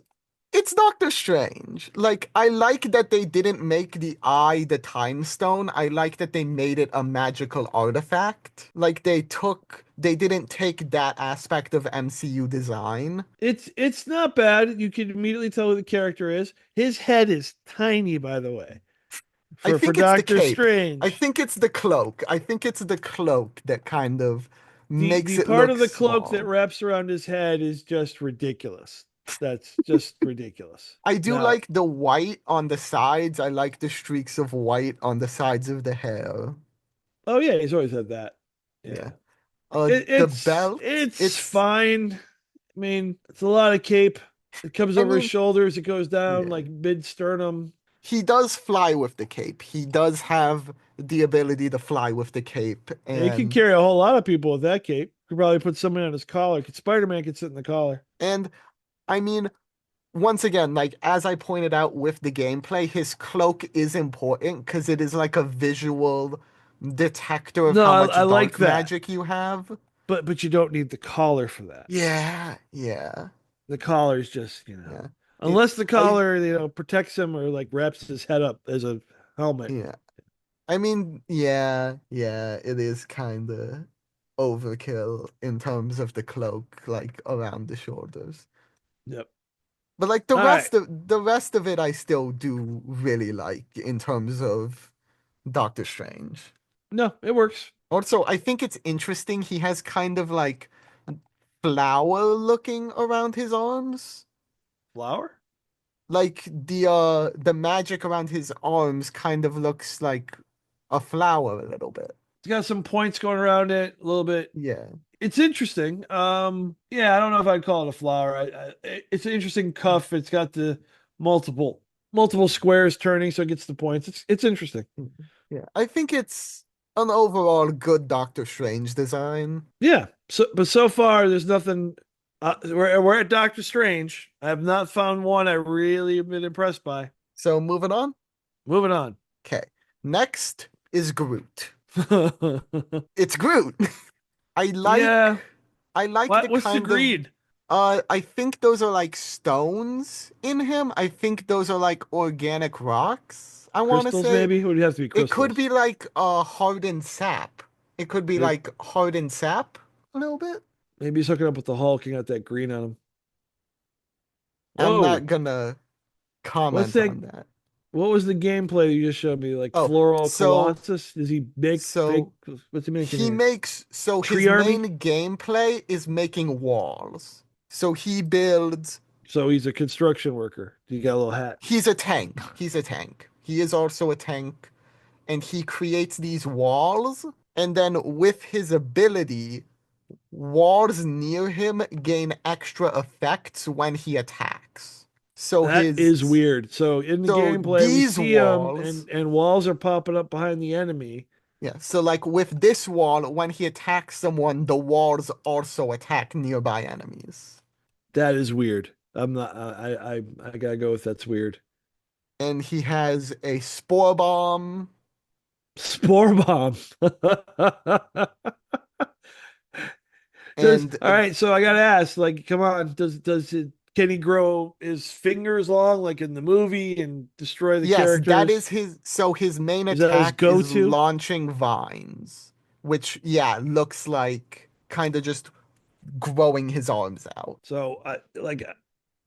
it's Doctor Strange. Like I like that they didn't make the eye the time stone. I like that they made it a magical artifact. Like they didn't take that aspect of MCU design. It's not bad. You can immediately tell who the character is. His head is tiny, by the way, I for think it's the Doctor cape. I Strange. think it's the cloak. I think it's the cloak that kind of The makes it part look of the cloak that small. wraps around his head is just ridiculous. That's just ridiculous. I do Now, like the white on the sides. I like the streaks of white on the sides of the hair. oh yeah, he's always had that. Yeah. Yeah. The belt, It's it's, fine. I mean, it's a lot of cape. It comes I over his mean, shoulders. It goes down yeah. like mid sternum. He does fly with the cape. He does have the ability to fly with the cape. He can carry a whole lot of people with that cape. Could probably put somebody on his collar. Spider-Man could sit in the collar. And I mean, once again, like as I pointed out with the gameplay, his cloak is important because it is like a visual detector of No, how I much like dark that, magic you have. but you don't need the collar for that. Yeah, yeah, The collar is just yeah. It, unless the I, collar protects him or like wraps his head up as a helmet. yeah. I mean, yeah, yeah, it is kind of overkill in terms of the cloak, like around the shoulders. Yep. But like All right. the rest of it, I still do really like in terms of Doctor Strange. No, it works. Also, I think it's interesting. He has kind of like flower looking around his arms. Flower? Like the magic around his arms kind of looks like a flower a little bit. It's got some points going around it a little bit. Yeah. It's interesting. Yeah, I don't know if I'd call it a flower. It's an interesting cuff. It's got the multiple squares turning, so it gets the points. It's interesting. Yeah. I think it's an overall good Doctor Strange design. Yeah. But so far, there's nothing. We're at Doctor Strange. I have not found one I really have been impressed by. So moving on. Moving on. Okay. Next is Groot. It's Groot. I like Yeah. I like the What's the kind of greed? I think those are like stones in him. I think those are like organic rocks, I want to Crystals, say. maybe? Would have to be It could crystals. be like hardened sap. It could be Maybe, like hardened sap a little bit. maybe he's hooking up with the Hulk and got that green on him. I'm not Whoa. gonna. What's comment that? on that. What was the gameplay that you just showed me? Like Oh, Floral so Colossus? Does he make fake? so What's he making he here? makes so Tree his army? main gameplay is making walls. So he builds. So he's a construction worker. He got a little hat. He's a tank. He's a tank. He is also a tank, and he creates these walls. And then with his ability, walls near him gain extra effects when he attacks. So That his is weird. So in the so gameplay, we these see him walls, and walls are popping up behind the enemy. yeah. So like with this wall, when he attacks someone, the walls also attack nearby enemies. That is weird. I'm not. I gotta go with that's weird. And he has a spore bomb, Spore bomb. Does and all right. So I gotta ask. Like, come on. Does it? Can he grow his fingers long like in the movie and destroy the yes, that characters? is his. So his main Is that his attack is go-to? launching vines, which yeah looks like kind of just growing his arms out. So I like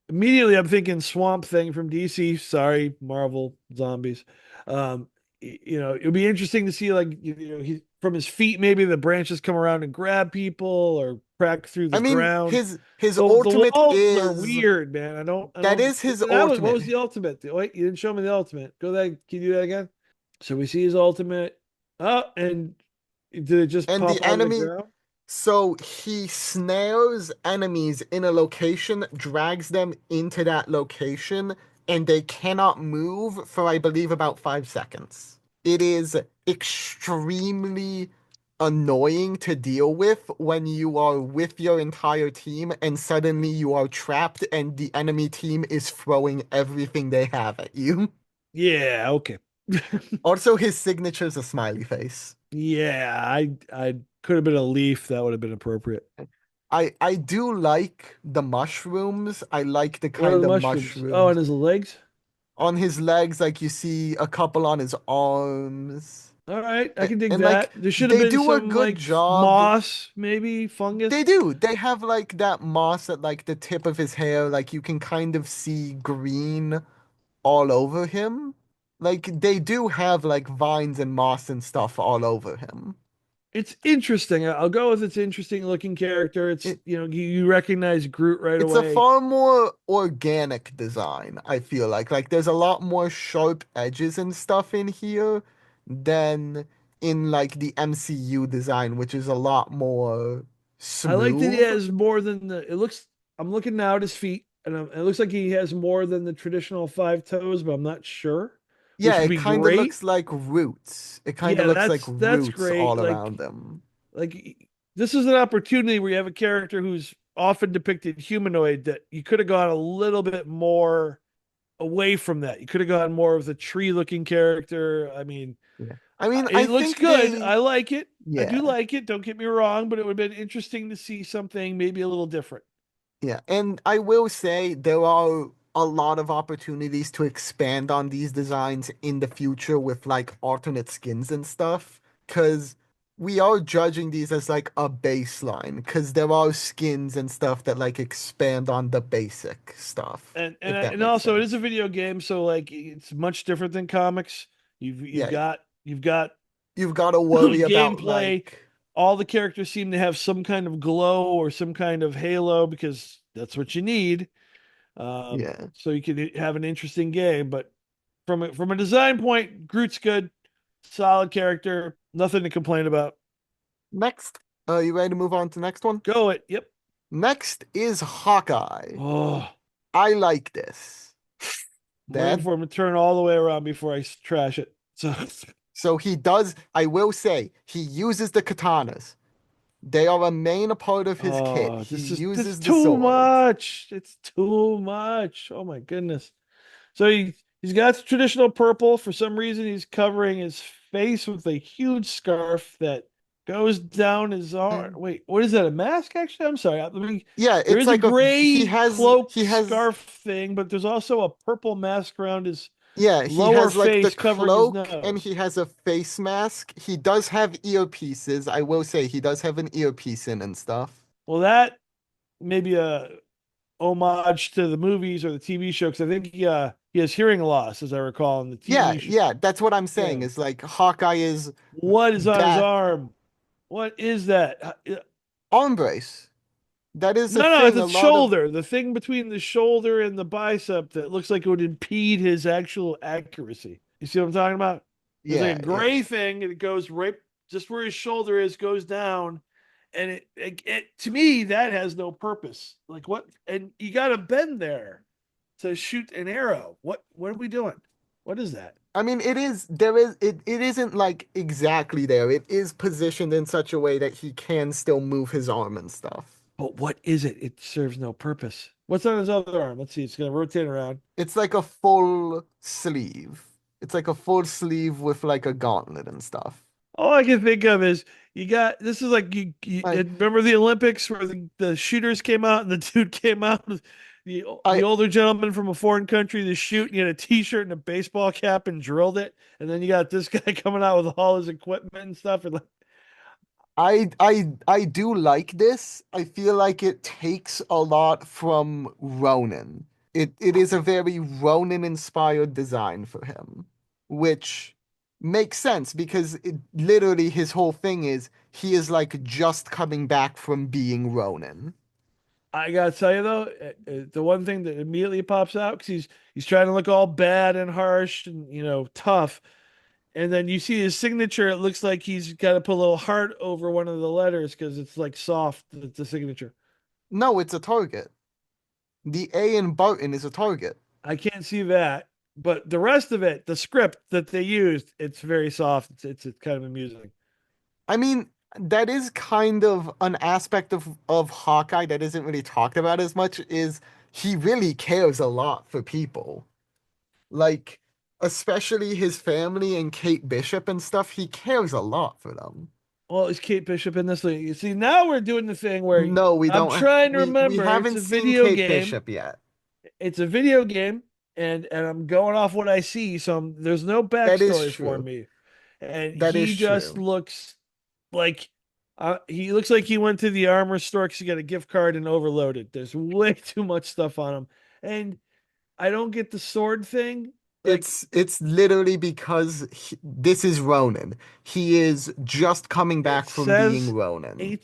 immediately I'm thinking Swamp Thing from DC. Sorry, Marvel zombies. It would be interesting to see like he from his feet maybe the branches come around and grab people or crack through I the mean, ground. his The ultimate walls are is weird, man. I that don't. is his What ultimate. was the ultimate? Wait, you didn't show me the ultimate. Go that. Can you do that again? So we see his ultimate. Oh, and did it just And the pop out of the enemy, ground? so he snares enemies in a location, drags them into that location, and they cannot move for, I believe, about 5 seconds. It is extremely annoying to deal with when you are with your entire team and suddenly you are trapped and the enemy team is throwing everything they have at you. Yeah. Okay. Also, his signature is a smiley face. Yeah. I could have been a leaf. That would have been appropriate. I do like the mushrooms. I like the What are kind the of mushrooms? Oh, and mushrooms his legs. on his legs, like you see a couple on his arms. All right, I And, can dig and like that. There should have they been do a some good like job. moss, maybe They fungus. do. They have like that moss at like the tip of his hair. Like you can kind of see green all over him. Like they do have like vines and moss and stuff all over him. It's interesting. I'll go with it's interesting looking character. It's It, you recognize Groot right it's a away. far more organic design, I feel like. Like there's a lot more sharp edges and stuff in here than in like the MCU design, which is a lot more I like that he smooth. has more than the. It looks. I'm looking now at his feet, and it looks like he has more than the traditional five toes, but I'm not sure, which Yeah, would it be kind of great. looks like roots. It kind of Yeah, looks like that's roots great. all around them. Like this is an opportunity where you have a character who's often depicted humanoid that you could have gone a little bit more away from that. You could have gone more of the tree looking character. I mean, Yeah. I mean, I it looks think good. they, I like it. I do yeah. like it. Don't get me wrong, but it would have been interesting to see something maybe a little different. Yeah, and I will say there are a lot of opportunities to expand on these designs in the future with like alternate skins and stuff, because we are judging these as like a baseline, because there are skins and stuff that like expand on the basic stuff, And and if that and makes also it is a sense. video game, so like it's much different than comics. You've Yeah, got you've got you've got to worry about gameplay. like, All the characters seem to have some kind of glow or some kind of halo because that's what you need. yeah. So you can have an interesting game. But from a design point, Groot's good, solid character, nothing to complain about. Next, you ready to move on to next one? Go it. Yep. Next is Hawkeye. Oh, I like this. I'm waiting Dad? for him to turn all the way around before I trash it. So So he does, I will say, he uses the katanas. They are a main part of his kit. oh, He that's uses the too swords. much. It's too much. Oh my goodness. So he's got the traditional purple. For some reason, he's covering his face with a huge scarf that goes down his arm. And Wait, what is that? A mask? Actually, I'm sorry. yeah, There it's is a like a gray cloak he has scarf thing, but there's also a purple mask around his yeah, he lower has like the face covering his cloak and nose. he has a face mask. He does have earpieces. I will say he does have an earpiece in and stuff. Well, that may be a homage to the movies or the TV show because I think he he has hearing loss, as I recall in the Yeah, TV show. yeah, that's what I'm saying. Yeah. Is like Hawkeye is What is on his that arm? What is that? arm brace. That is a No, it's thing. a A lot of shoulder. The thing between the shoulder and the bicep that looks like it would impede his actual accuracy. You see what I'm talking about? There's like yeah, a yeah. gray thing, and it goes right just where his shoulder is, goes down, and it to me that has no purpose. Like what? And you got to bend there to shoot an arrow. What are we doing? What is that? I mean, it isn't like exactly there. It is positioned in such a way that he can still move his arm and stuff. But what is it? It serves no purpose. What's on his other arm? Let's see. It's gonna rotate around. It's like a full sleeve. It's like a full sleeve with like a gauntlet and stuff. All I can think of is you got this is like you Like remember the Olympics where the shooters came out and the dude came out the I older gentleman from a foreign country to shoot and he had a t-shirt and a baseball cap and drilled it, and then you got this guy coming out with all his equipment and stuff, and like I do like this. I feel like it takes a lot from Ronin. It is a very Ronin inspired design for him, which makes sense because literally his whole thing is he is like just coming back from being Ronin. I gotta tell you though, the one thing that immediately pops out because he's trying to look all bad and harsh and tough. And then you see his signature. It looks like he's got to put a little heart over one of the letters because it's like soft. It's the signature. No, it's a target. The A in Barton is a target. I can't see that, but the rest of it, the script that they used, it's very soft. It's kind of amusing. I mean, that is kind of an aspect of Hawkeye that isn't really talked about as much is he really cares a lot for people. Like, especially his family and Kate Bishop and stuff, he cares a lot for them. Well, is Kate Bishop in this thing? You see, now we're doing the thing where No, we I'm don't. trying to We remember. It's haven't a seen video Kate game. Bishop yet. It's a video game, and I'm going off what I see. So there's no That is backstory for true. me, and That is he just true. looks like he looks like he went to the armor store because he got a gift card and overloaded. There's way too much stuff on him, and I don't get the sword thing. Like It's literally because this is Ronin. He is just coming it back from being says Ronin.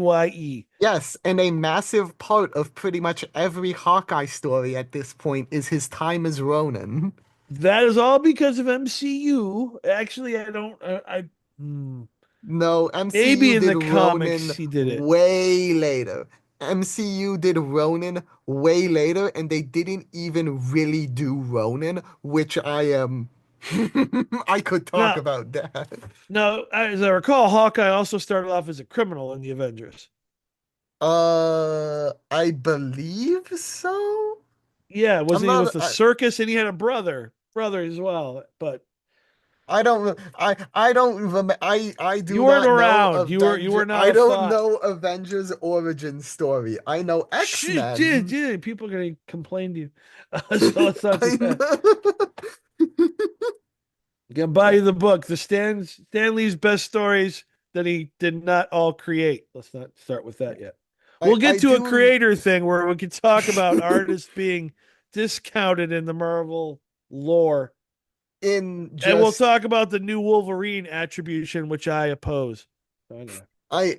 Hawkeye. Yes, and a massive part of pretty much every Hawkeye story at this point is his time as Ronin. That is all because of MCU. Actually, I don't. Hmm. No, Maybe MCU in did the Ronin comics he did it. way later. MCU did Ronin way later, and they didn't even really do Ronin, which I am. I could talk Now, about that. now, as I recall, Hawkeye also started off as a criminal in the Avengers. I believe so. Yeah, I'm wasn't he not. with the circus and he had a brother as well? But I don't. I don't remember. I you do weren't not know around. You Avenger. were not I a don't thought. know Avengers origin story. I know Shit, X-Men. people are gonna complain to you. So let's not do I that. know. You can buy you the book, the Stan Lee's best stories that he did not all create. Let's not start with that yet. We'll I get to a do creator thing where we can talk about artists being discounted in the Marvel lore. in And we'll just talk about the new Wolverine attribution, which I oppose. Anyway. I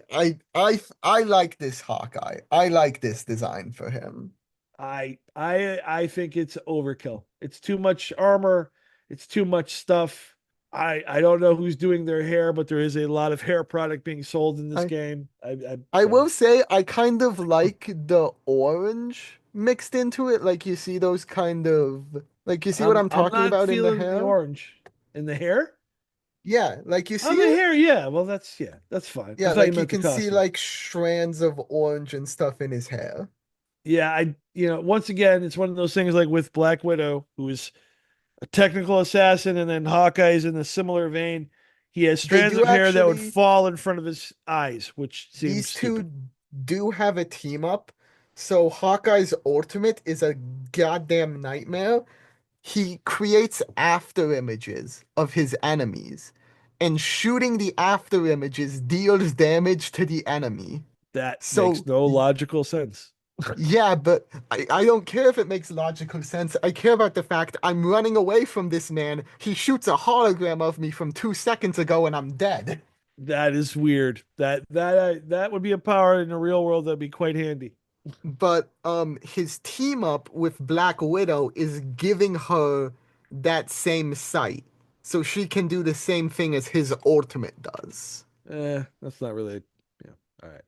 like this Hawkeye. I like this design for him. I think it's overkill. It's too much armor. It's too much stuff. I don't know who's doing their hair, but there is a lot of hair product being sold in this I game. I will say I kind of like the orange mixed into it. Like you see those kind of like you see what I'm I'm talking not about in the feeling the hair? orange in the hair. Yeah, like you see On the it? hair, yeah. Well, that's fine. I Yeah, thought you like you meant the can see costume. like strands of orange and stuff in his hair. Yeah, once again, it's one of those things like with Black Widow, who is a technical assassin, and then Hawkeye's in a similar vein. He has They strands do of hair that would actually fall in front of his eyes, which seems These stupid. two do have a team up. So Hawkeye's ultimate is a goddamn nightmare. He creates after images of his enemies, and shooting the after images deals damage to the enemy. That So makes no logical sense. Yeah, but I don't care if it makes logical sense. I care about the fact I'm running away from this man. He shoots a hologram of me from 2 seconds ago and I'm dead. That is weird. That would be a power in the real world that'd be quite handy. But his team up with Black Widow is giving her that same sight. So she can do the same thing as his ultimate does. That's not really. Yeah. All right.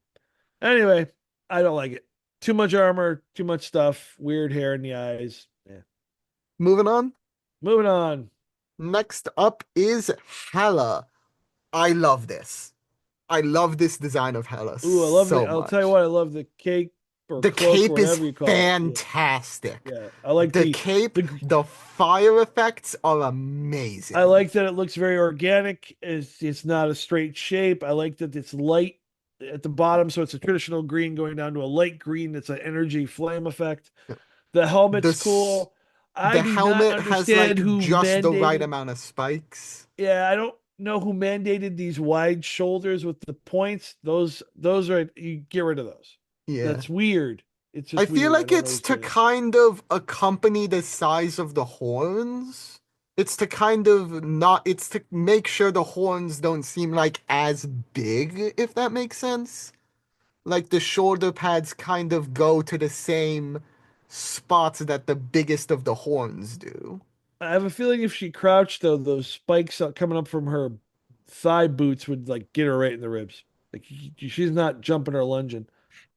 Anyway, I don't like it. Too much armor, too much stuff, weird hair in the eyes. Yeah. Moving on. Moving on. Next up is Hela. I love this. I love this design of Hela Ooh, I love the. so I'll tell you much. what, I love the cape or The cloak or cape is whatever you call it. Yeah. fantastic. Yeah. I like The cape, the the fire effects are I amazing. like that it looks very organic. It's not a straight shape. I like that it's light at the bottom, so it's a traditional green going down to a light green. It's an energy flame effect. The The helmet's s- cool. I the do not helmet has understand like who just the right mandated. amount of spikes. Yeah, I don't know who mandated these wide shoulders with the points. Those are you get rid of those. Yeah. That's weird. It's I just feel weird. I like don't it's to understand it. kind of accompany the size of the horns. It's to kind of not, it's to make sure the horns don't seem like as big, if that makes sense. Like the shoulder pads kind of go to the same spots that the biggest of the horns do. I have a feeling if she crouched though, those spikes coming up from her thigh boots would like get her right in the ribs. Like she's not jumping or lunging.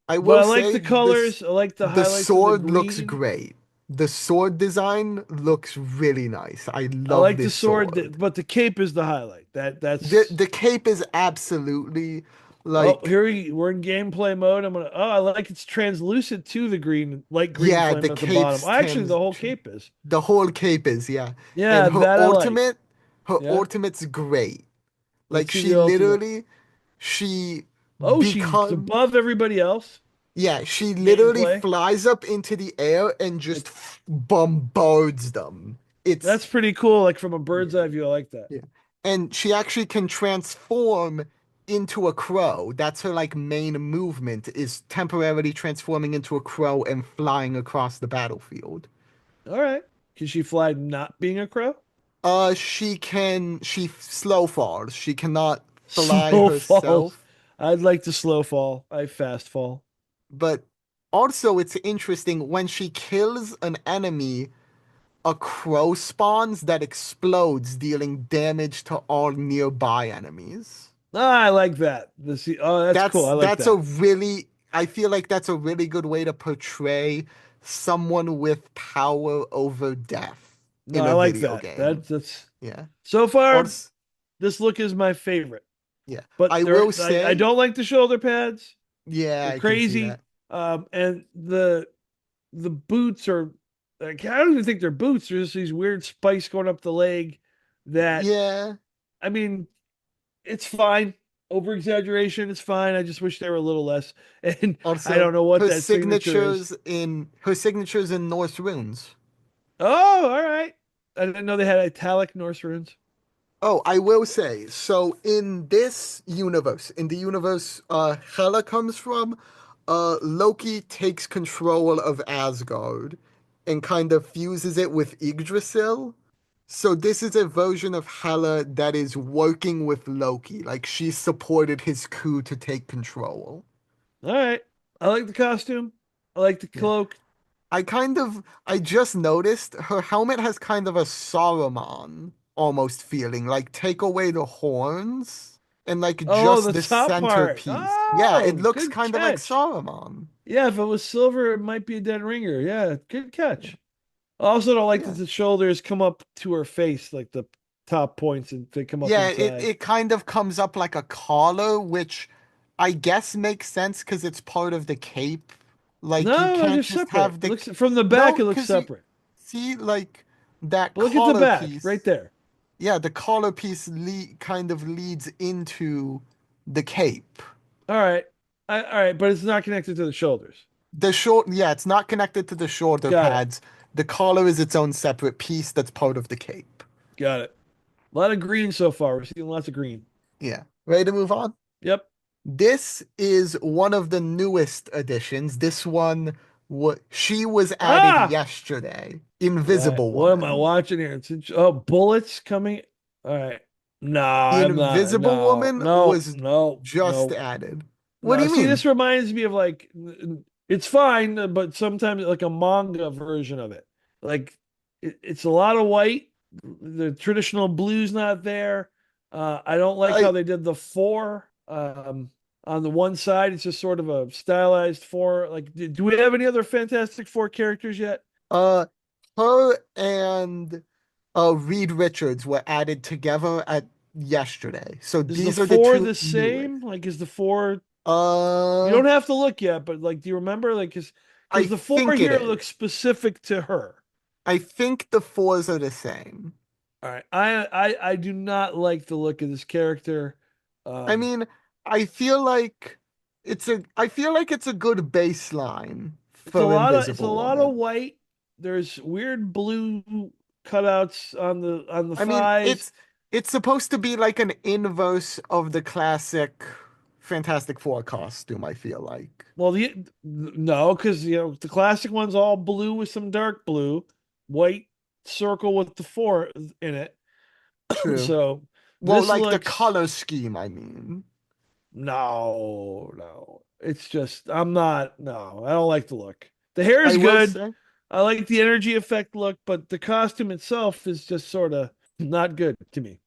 I But will I like say the this colors. I like the the highlights of the sword looks green. great. The sword design looks really nice. I I love like the this sword, sword. but the cape is the highlight. That's The cape is absolutely oh, like we're in gameplay mode. I like it's translucent to the green, light green yeah, flame the at the bottom. cape's Actually, the whole cape is. the whole cape is, yeah. And Yeah, that I like. her Yeah. ultimate's great. Let's Like see the ultimate. she Oh, she's become above everybody else. yeah, she literally Gameplay. flies up into the air and just bombards them. It's That's pretty cool. Like from a bird's yeah, eye view, I like that. yeah. And she actually can transform into a crow. That's her like main movement is temporarily transforming into a crow and flying across the battlefield. All right. Can she fly not being a crow? She slow falls. She cannot fly Slow falls. herself. I'd like to slow fall. I fast fall. But also it's interesting when she kills an enemy, a crow spawns that explodes, dealing damage to all nearby enemies. Ah, I like that. Oh, that's cool. I like That's a that. really I feel like that's a really good way to portray someone with power over death No, in I a like video that. game. That's Yeah. so far. Also, This look is my favorite, yeah. but I will I say, don't like the shoulder pads. yeah, They're I can see crazy. that. And the boots are like I don't even think they're boots. There's just these weird spikes going up the leg. That Yeah. I mean, it's fine. Over exaggeration, it's fine. I just wish they were a little less. And I Also, don't know what that signature is. her signatures in Norse runes. Oh, all right. I didn't know they had italic Norse runes. Oh, I will say, so in this universe, in the universe Hela comes from, Loki takes control of Asgard and kind of fuses it with Yggdrasil. So this is a version of Hela that is working with Loki. Like she supported his coup to take control. All right. I like the costume. I like the Yeah. cloak. I just noticed her helmet has kind of a Saruman almost feeling. Like take away the horns and like Oh, just the the top part. centerpiece. Yeah, it Oh, looks good kind of like catch. Saruman. Yeah, if it was silver, it might be a dead ringer. Yeah, good catch. I also don't like that Yeah. the shoulders come up to her face, like the top points, and they come up Yeah, it, inside. it kind of comes up like a collar, which I guess makes sense because it's part of the cape. Like you No, they're can't just separate. have It the looks from the back, no, it looks because you separate. see like that But look at the collar back, right piece. there. Yeah, the collar piece kind of leads into the cape. All right. All right, but it's not connected to the shoulders. Yeah, it's not connected to the shoulder Got it. pads. The collar is its own separate piece that's part of the cape. Got it. A lot of green so far. We're seeing lots of green. Yeah. Ready to move on? Yep. This is one of the newest additions. This one, she was added Ah, yesterday. what? Invisible What am I Woman. watching here? Oh, bullets coming. All right. No, I'm not. Invisible No, Woman no, was no, just no, added. What do no. you See, mean? this reminds me of like it's fine, but sometimes like a manga version of it. Like it's a lot of white. The traditional blue's not there. I don't like how I they did the four. On the one side, it's just sort of a stylized four. Like, do we have any other Fantastic Four characters yet? uh her and Reed Richards were added together at yesterday. So Is the these are the four two the newest. same? Like, is the four? You Uh don't have to look yet, but like, do you remember? Like, I because the four think it here is. looks specific to her. I think the fours are the same. All right, I do not like the look of this character. I Um, mean, I feel like it's a good baseline for it's a Invisible lot of Woman. white. There's weird blue cutouts on the I mean, thighs. it's supposed to be like an inverse of the classic Fantastic Four costume, I feel like. Well, no, because the classic one's all blue with some dark blue, white circle with the four in it. True. So Well, this like the looks color scheme, I mean. no, no. It's just I'm not no, I don't like the look. The hair I is will good. say I like the energy effect look, but the costume itself is just sort of not good to me.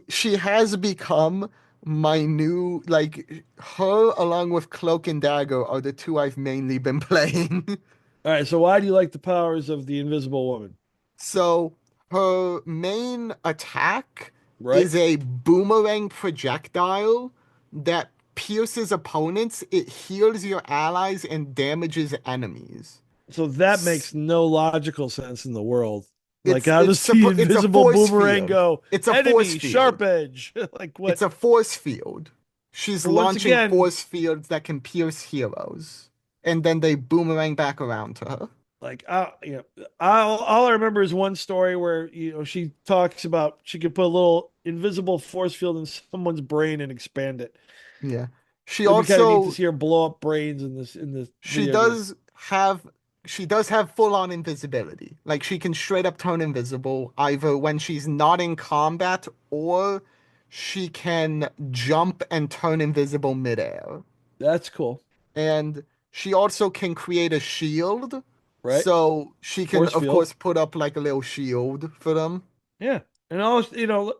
she has become my new like her along with Cloak and Dagger are the two I've mainly been playing. All right, so why do you like the powers of the Invisible Woman? So her main attack Right? is a boomerang projectile that pierces opponents, it heals your allies and damages enemies. So that S- makes no logical sense in the world. Like, how does the it's a invisible force boomerang field. go? It's a force Enemy, field. sharp edge. Like It's what? a force field. She's But once launching again, force fields that can pierce heroes, and then they boomerang back around to her. like all I remember is one story where she talks about she could put a little invisible force field in someone's brain and expand it. Yeah. She It'd be kind of neat to also see her blow up brains in this she video game. does have she does have full on invisibility. Like she can straight up turn invisible either when she's not in combat or she can jump and turn invisible midair. That's cool, And she also can create a shield. right? So she can Force of field. course put up like a little shield for them. Yeah. And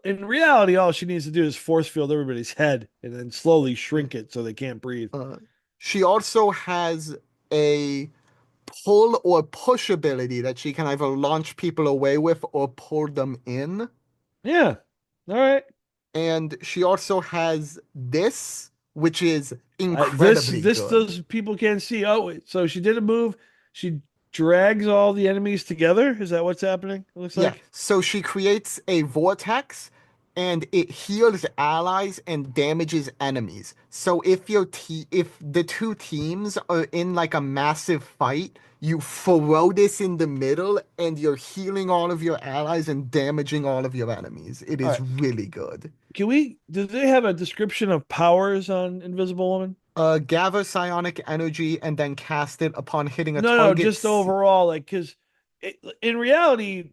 in reality, all she needs to do is force field everybody's head and then slowly shrink it so they can't breathe. Uh, she also has a pull or push ability that she can either launch people away with or pull them in. Yeah. All right. And she also has this, which is incredibly This good. those people can't see. Oh, wait. So she did a move. She drags all the enemies together. Is that what's happening? It looks Yeah, like. so she creates a vortex and it heals allies and damages enemies. So if the two teams are in like a massive fight, you throw this in the middle and you're healing all of your allies and damaging all of your enemies. It All is right. really good. Do they have a description of powers on Invisible Woman? Gather psionic energy and then cast it upon hitting a No, no, target. just overall, like, because in reality,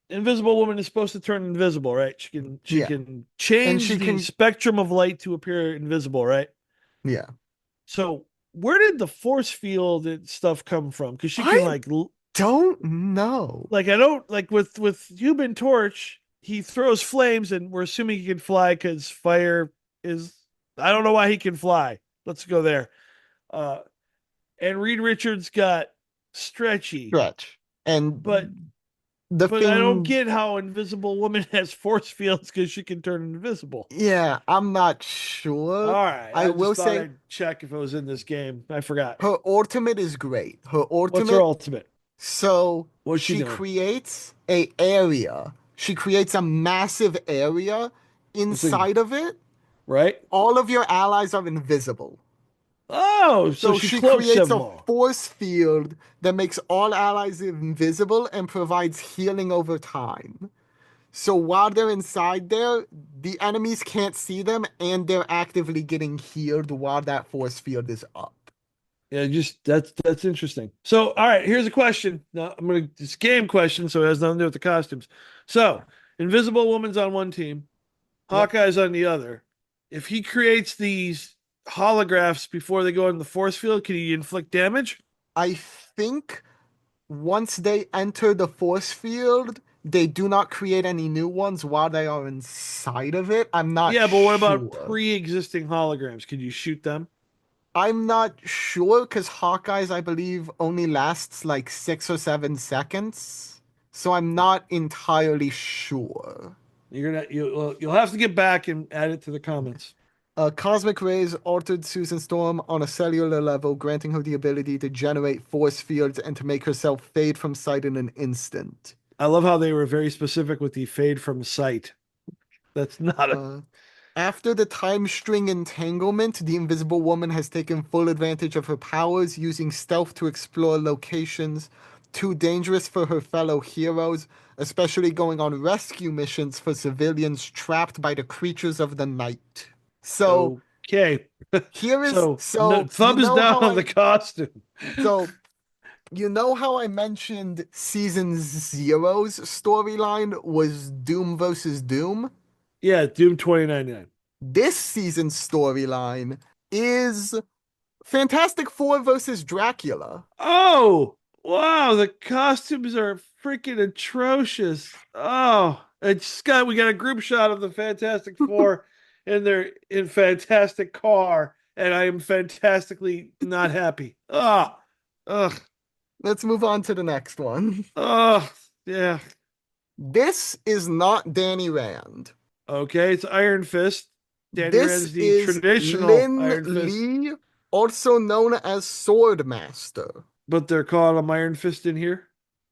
Invisible Woman is supposed to turn invisible, right? She Yeah, can and change she the can. spectrum of light to appear invisible, right? Yeah, So where did the force field and stuff come from? Because she can I don't know. like I don't like with Human Torch, he throws flames, and we're assuming he can fly because fire is. I don't know why he can fly. Let's go there. Uh, and Reed Richards got stretchy, Stretch. but And the I don't thing, get how Invisible Woman has force fields because she can turn invisible. yeah, I'm not All sure. right, I I will just thought say I'd check if it was in this game. I forgot. her ultimate is great. Her What's her ultimate, ultimate? so What's she doing? she creates a massive area. It's like Inside of it, right. all of your allies are invisible. Oh, so So she she cloaks creates them a all. force field that makes all allies invisible and provides healing over time. So while they're inside there, the enemies can't see them and they're actively getting healed while that force field is up. Yeah, just that's interesting. So, all right, here's a question. Now, it's a game question, so it has nothing to do with the costumes. So, Invisible Woman's on one team, Yep. Hawkeye's on the other. If he creates these holographs before they go in the force field, can he inflict damage? I think once they enter the force field, they do not create any new ones while they are inside of it. I'm not Yeah, but what about sure. pre-existing holograms? Can you shoot them? I'm not sure because Hawkeye's, I believe, only lasts like 6 or 7 seconds. So I'm not entirely sure. You'll have to get back and add it to the comments. Cosmic rays altered Susan Storm on a cellular level, granting her the ability to generate force fields and to make herself fade from sight in an instant. I love how they were very specific with the fade from sight. That's not a After the time string entanglement, the Invisible Woman has taken full advantage of her powers, using stealth to explore locations too dangerous for her fellow heroes, especially going on rescue missions for civilians trapped by the creatures of the night. So okay. here is So so thumb you is know down how on the costume. so you know how I mentioned season zero's storyline was Doom versus Doom? Yeah, Doom 2099. This season's storyline is Fantastic Four versus Dracula. Oh, wow, the costumes are freaking atrocious. Oh, we got a group shot of the Fantastic Four and they're in fantastic car, and I am fantastically not happy. Ah, ugh, Let's move on to the next one. oh, yeah. This is not Danny Rand. Okay, it's Iron Fist. Danny This Rand's the is traditional Lin Iron Fist, Lee, also known as Swordmaster. but they're calling him Iron Fist in here.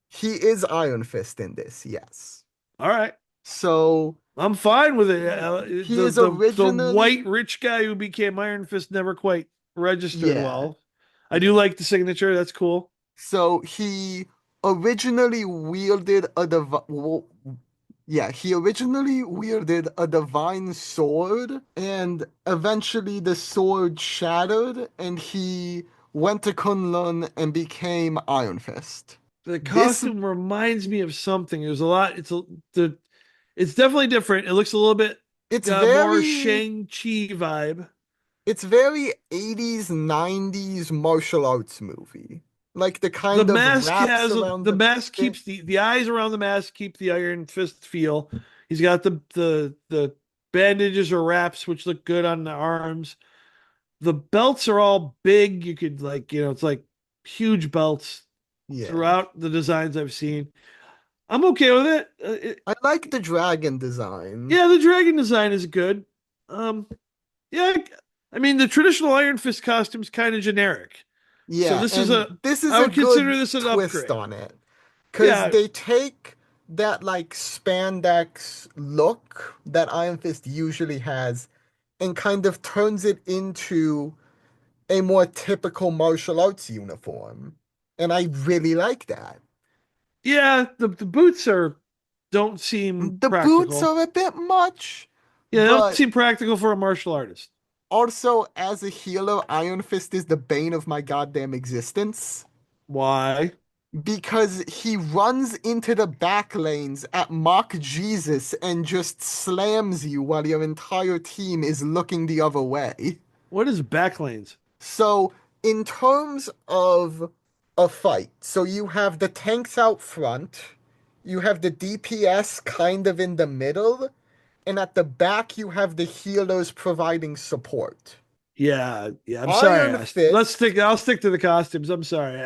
He is Iron Fist in this, yes. All right. So I'm fine with it. he is The originally white rich guy who became Iron Fist never quite registered Yeah. well. I do like the signature. That's cool. So he originally wielded a he originally wielded a divine sword, and eventually the sword shattered, and he went to Kunlun and became Iron Fist. The costume reminds me of something. There's a lot. It's definitely different. It looks a little bit It's got more very Shang-Chi vibe. it's very 80s 90s martial arts movie. Like the The kind of mask wraps around the mask keeps the eyes around the mask keep the Iron Fist feel. He's got the bandages or wraps which look good on the arms. The belts are all big. You could it's like huge belts Yeah. throughout the designs I've seen. I'm okay with it. I like the dragon design. Yeah, the dragon design is good. Yeah, I mean the traditional Iron Fist costume's kind of generic. Yeah, So this is I a would consider good this an twist upgrade. on it. Because Yeah. they take that like spandex look that Iron Fist usually has and kind of turns it into a more typical martial arts uniform. And I really like that. Yeah, the boots don't seem The practical. boots are a bit much, Yeah, they don't but seem practical for a martial artist. also as a healer, Iron Fist is the bane of my goddamn existence. Why? Because he runs into the back lanes at Mock Jesus and just slams you while your entire team is looking the other way. What is backlanes? So, in terms of a fight, so you have the tanks out front, you have the DPS kind of in the middle, and at the back you have the healers providing support. Yeah. I'm sorry. Iron Fist. I'll stick to the costumes. I'm sorry.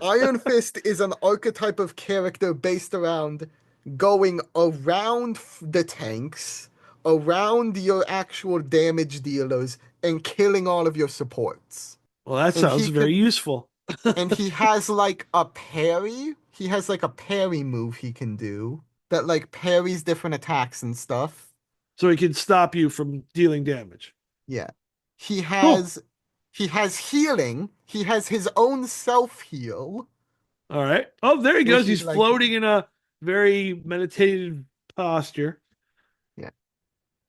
Iron Fist is an archetype of character based around going around the tanks, around your actual damage dealers, and killing all of your supports. Well, that And sounds he very could- useful. And he has like a parry. He has like a parry move he can do that like parries different attacks and stuff. So he can stop you from dealing damage. Yeah. He has healing. He has his own self heal. All right. Oh, there he Which goes. is He's like- floating in a very meditative posture. Yeah.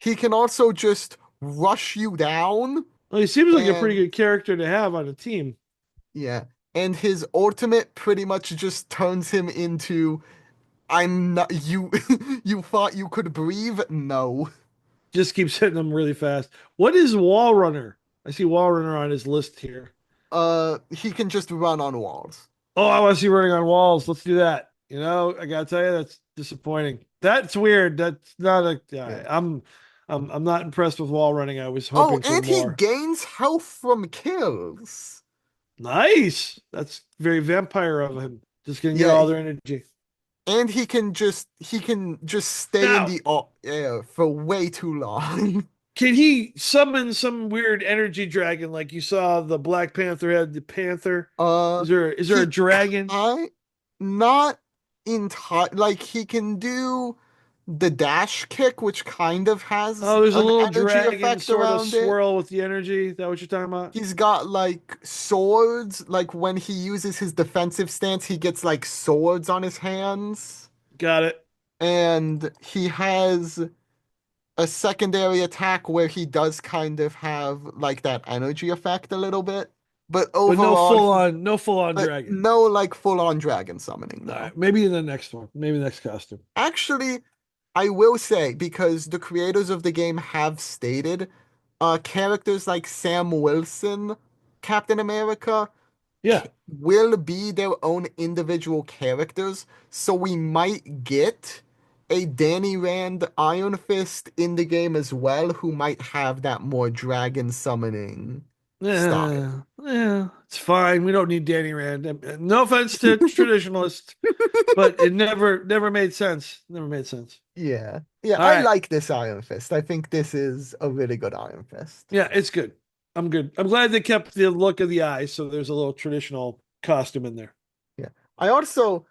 He can also just rush you down. Well, he seems like a pretty And good character to have on a team. yeah. And his ultimate pretty much just turns him into I'm not you you thought you could breathe? No. Just keeps hitting them really fast. What is Wall Runner? I see Wall Runner on his list here. He can just run on walls. Oh, I want to see running on walls. Let's do that. I gotta tell you, that's disappointing. That's weird. That's not a. Yeah. I'm not impressed with wall running. I was Oh, hoping for and he more. gains health from kills. Nice. That's very vampire of him. Just gonna get Yeah, all their energy. and he can just stay in Now, the air for way too long. can he summon some weird energy dragon like you saw the Black Panther had the panther? Uh, Is there a he dragon? I not entire like he can do the dash kick, which kind of has Oh, there's a an little energy dragon effect sort of around it. swirl with the energy. Is that what you're talking about? He's got like swords, like when he uses his defensive stance, he gets like swords on his hands. Got it. And he has a secondary attack where he does kind of have like that energy effect a little bit. But But overall, no full on but dragon. no like full on dragon summoning, All no. right, maybe in the next one, maybe next costume. Actually, I will say, because the creators of the game have stated, characters like Sam Wilson, Captain America, Yeah, will be their own individual characters, so we might get a Danny Rand Iron Fist in the game as well, who might have that more dragon summoning style. yeah, it's fine. We don't need Danny Rand. No offense to traditionalists, but it never made sense. Never made sense. Yeah. Yeah, All I right, like this Iron Fist. I think this is a really good Iron Fist. yeah, it's good. I'm good. I'm glad they kept the look of the eyes, so there's a little traditional costume in there. Yeah. I also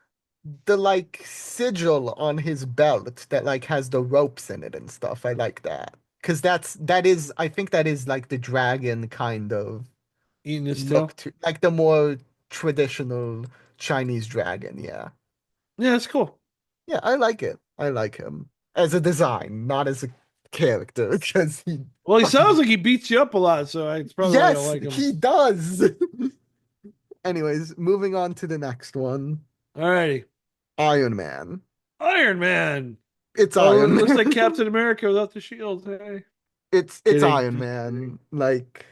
the like sigil on his belt that like has the ropes in it and stuff. I like that. 'Cause that is I think that is like the dragon kind of Eating his look tail. to like the more traditional Chinese dragon, yeah. Yeah, it's cool. Yeah, I like it. I like him as a design, not as a character, because he Well, he sounds fucking like he beats you up a lot, so it's probably why I don't yes, like him. he does. Anyways, moving on to the next one. All righty, Iron Man. Iron Man. It's Oh, it Iron looks like Man. Captain America without the shield. Hey, It's kidding. Iron Just Man. kidding. Like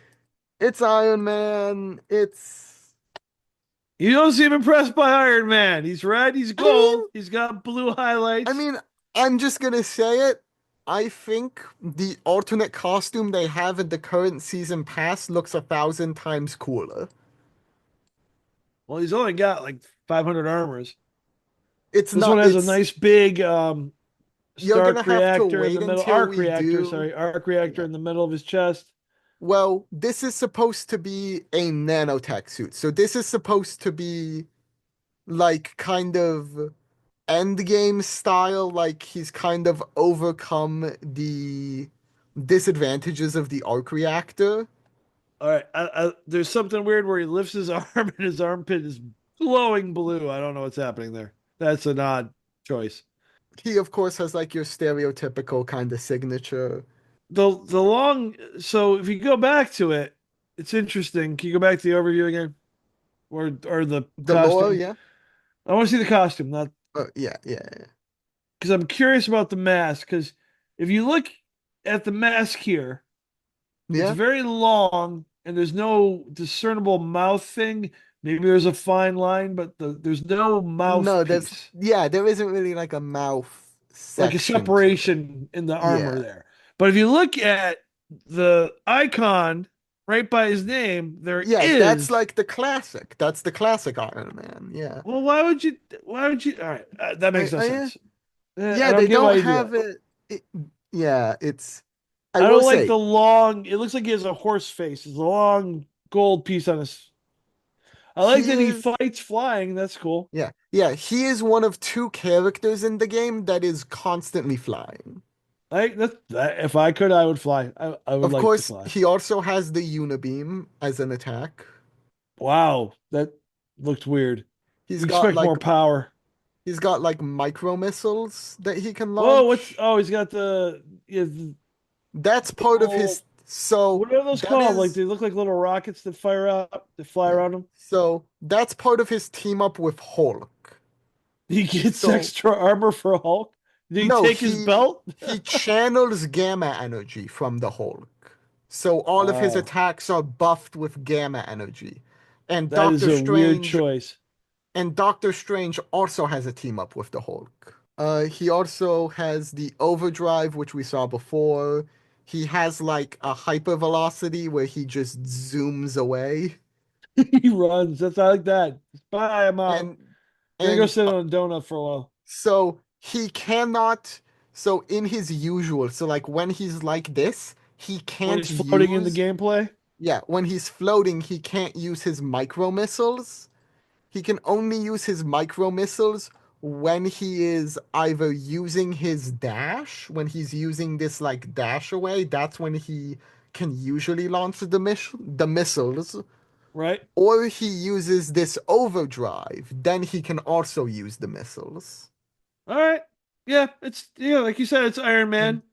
it's Iron Man. It's You don't seem impressed by Iron Man. He's red, he's I mean gold, he's got blue I highlights. mean I'm just gonna say it. I think the alternate costume they have in the current season pass looks 1,000 times cooler. Well, he's only got like 500 armors. It's This one not has a it's nice big You're gonna Stark have to reactor in wait the middle, until arc we reactor, do. sorry, arc reactor Yeah. in the middle of his chest. Well, this is supposed to be a nanotech suit. So this is supposed to be like kind of endgame style, like he's kind of overcome the disadvantages of the arc reactor. All right, there's something weird where he lifts his arm and his armpit is glowing blue. I don't know what's happening there. That's an odd choice. He, of course, has like your stereotypical kind of signature. The long so if you go back to it, it's interesting. Can you go back to the overview again? Or the The lore, costume? yeah. I want to see the costume, not Yeah, yeah, yeah. because I'm curious about the mask. Because if you look at the mask here, it's Yeah. very long and there's no discernible mouth thing. Maybe there's a fine line, but there's no No, mouthpiece, there isn't really like a mouth like a section to it. separation in the armor Yeah. there. But if you look at the icon right by his name, there Yeah, that's is. like the classic. That's the classic Iron Man. Yeah. Well, why would you? Why would you? All right, that makes no Yeah. sense. I Yeah, don't they get why don't you do have that. it. Yeah, it's I I will don't like say, the long. It looks like he has a horse face. It's a long gold piece on his. I like he that he is fights flying. That's cool. yeah, yeah, he is one of two characters in the game that is constantly flying. If I could, I would fly. I would Of like to course, fly. he also has the Unibeam as an attack. Wow, that looked weird. He's got Expect like more power. He's got like micro missiles that he can Whoa, launch. he's got the yeah, the That's part of little his. So what are those that called? Like is they look like little rockets that fire out that fly yeah. around him. So that's part of his team up with Hulk. He gets So extra armor for Hulk. Did he no, take his belt? he channels gamma energy from the Hulk. So all of his Oh, attacks are buffed with gamma energy. And that is Doctor a weird Strange choice. and Doctor Strange also has a team up with the Hulk. He also has the overdrive, which we saw before. He has like a hyper velocity where he just zooms away. He runs. I like that. Bye, I'm out. And Gonna go and sit on a donut for a while. so he cannot, so in his usual, so like when he's like this, he When can't he's floating in the use, gameplay. yeah, when he's floating, he can't use his micro missiles. He can only use his micro missiles when he is either using his dash, when he's using this like dash away, that's when he can usually launch the missiles, Right? or he uses this overdrive, then he can also use the missiles. All right. Yeah, like you said, it's Iron And Man.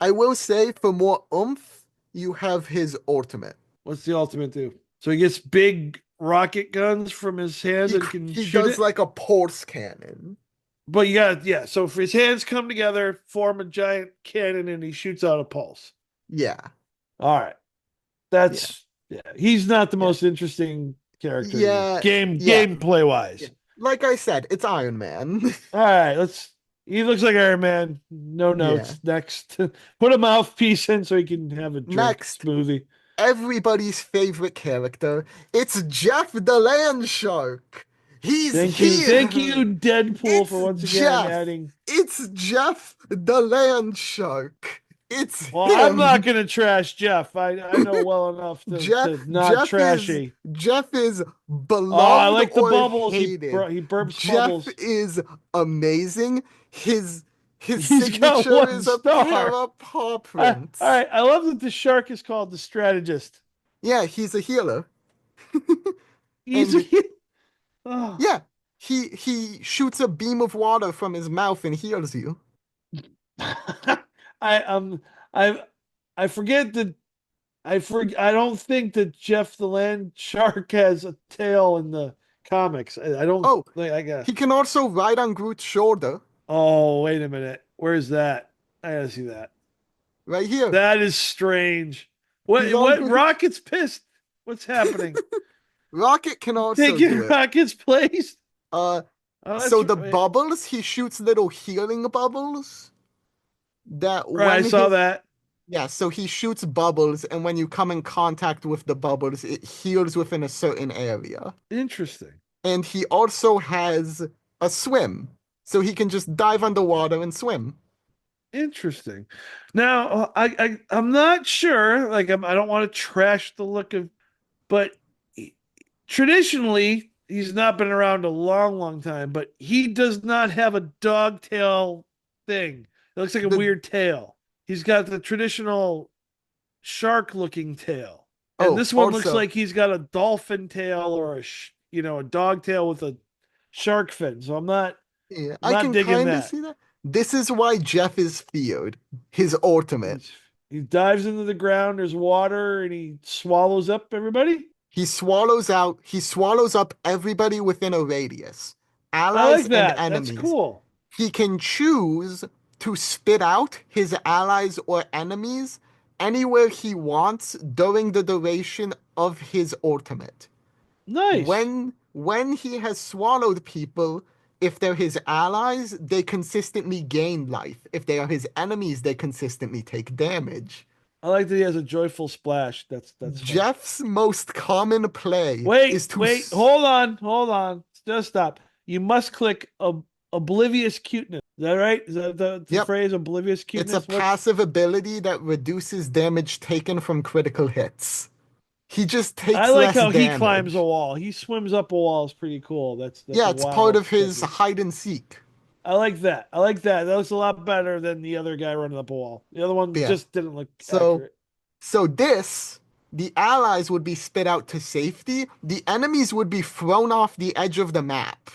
I will say, for more oomph, you have his ultimate. What's the ultimate do? So he gets big rocket guns from his hands He and can he shoot does it. like a pulse cannon. But you got yeah. So if his hands come together, form a giant cannon, and he shoots out a pulse. Yeah, All right. yeah, That's yeah. He's not the yeah, most interesting character to me. yeah, yeah, Gameplay yeah. wise. Like I said, it's Iron Man. All right. Let's. He looks like Iron Man. No Yeah. notes. Next, put a mouthpiece in so he can have a drink Next, smoothie. everybody's favorite character. It's Jeff the Land Shark. He's Thank you, here. Deadpool, for It's once again Jeff. adding. It's Jeff the Land Shark. It's Well, I'm not him. gonna trash Jeff. I know well enough Jeff to not trashy. Jeff is Oh, I beloved like the or bubbles. hated. He burps Jeff bubbles. is amazing. His He's got signature one is a star. pair of paw All prints. right, I love that the shark is called the strategist. Yeah, he's a healer. He's And oh. yeah, he shoots a beam of water from his mouth and heals you. I I I forget that I don't think that Jeff the Land Shark has a tail in the comics. I don't Oh, think I guess. he can also ride on Groot's shoulder Oh, wait a minute. Where's that? I gotta see that. right here. That is strange. He's on What Groot. Rocket's pissed? What's happening? Rocket can also Taking do it. Rocket's place? Uh, Oh, so the wait. bubbles, he shoots little healing bubbles that Right, I when saw his that. yeah, so he shoots bubbles, and when you come in contact with the bubbles, it heals within a certain area. Interesting. And he also has a swim, so he can just dive underwater and swim. Interesting. Now, I'm not sure. Like, I don't want to trash the look of, but traditionally, he's not been around a long time. But he does not have a dog tail thing. It looks like a The weird tail. He's got the traditional shark-looking tail, and oh, this one looks also, like he's got a dolphin tail or a dog tail with a shark fin. So yeah, I'm I not can digging kind of that. see that. This is why Jeff is feared. His ultimate. He dives into the ground. There's water, and he swallows up everybody. He swallows up everybody within a radius, I like allies and that. That's enemies. cool. He can choose to spit out his allies or enemies anywhere he wants during the duration of his ultimate. Nice. When he has swallowed people, if they're his allies, they consistently gain life. If they are his enemies, they consistently take damage. I like that he has a joyful splash. That's fun. Jeff's most common play is to Hold on. Just stop. You must click oblivious cuteness. Is that right? Is that the Yep. phrase oblivious It's cuteness? a passive ability that reduces damage taken from critical hits. He just I takes like less how he damage. climbs a wall. He swims up a wall. It's pretty cool. That's Yeah, a it's part wow of his technique. hide and seek. I like that. That looks a lot better than the other guy running up a wall. The other one Yeah. just didn't look So accurate. so this, the allies would be spit out to safety. The enemies would be thrown off the edge of the map.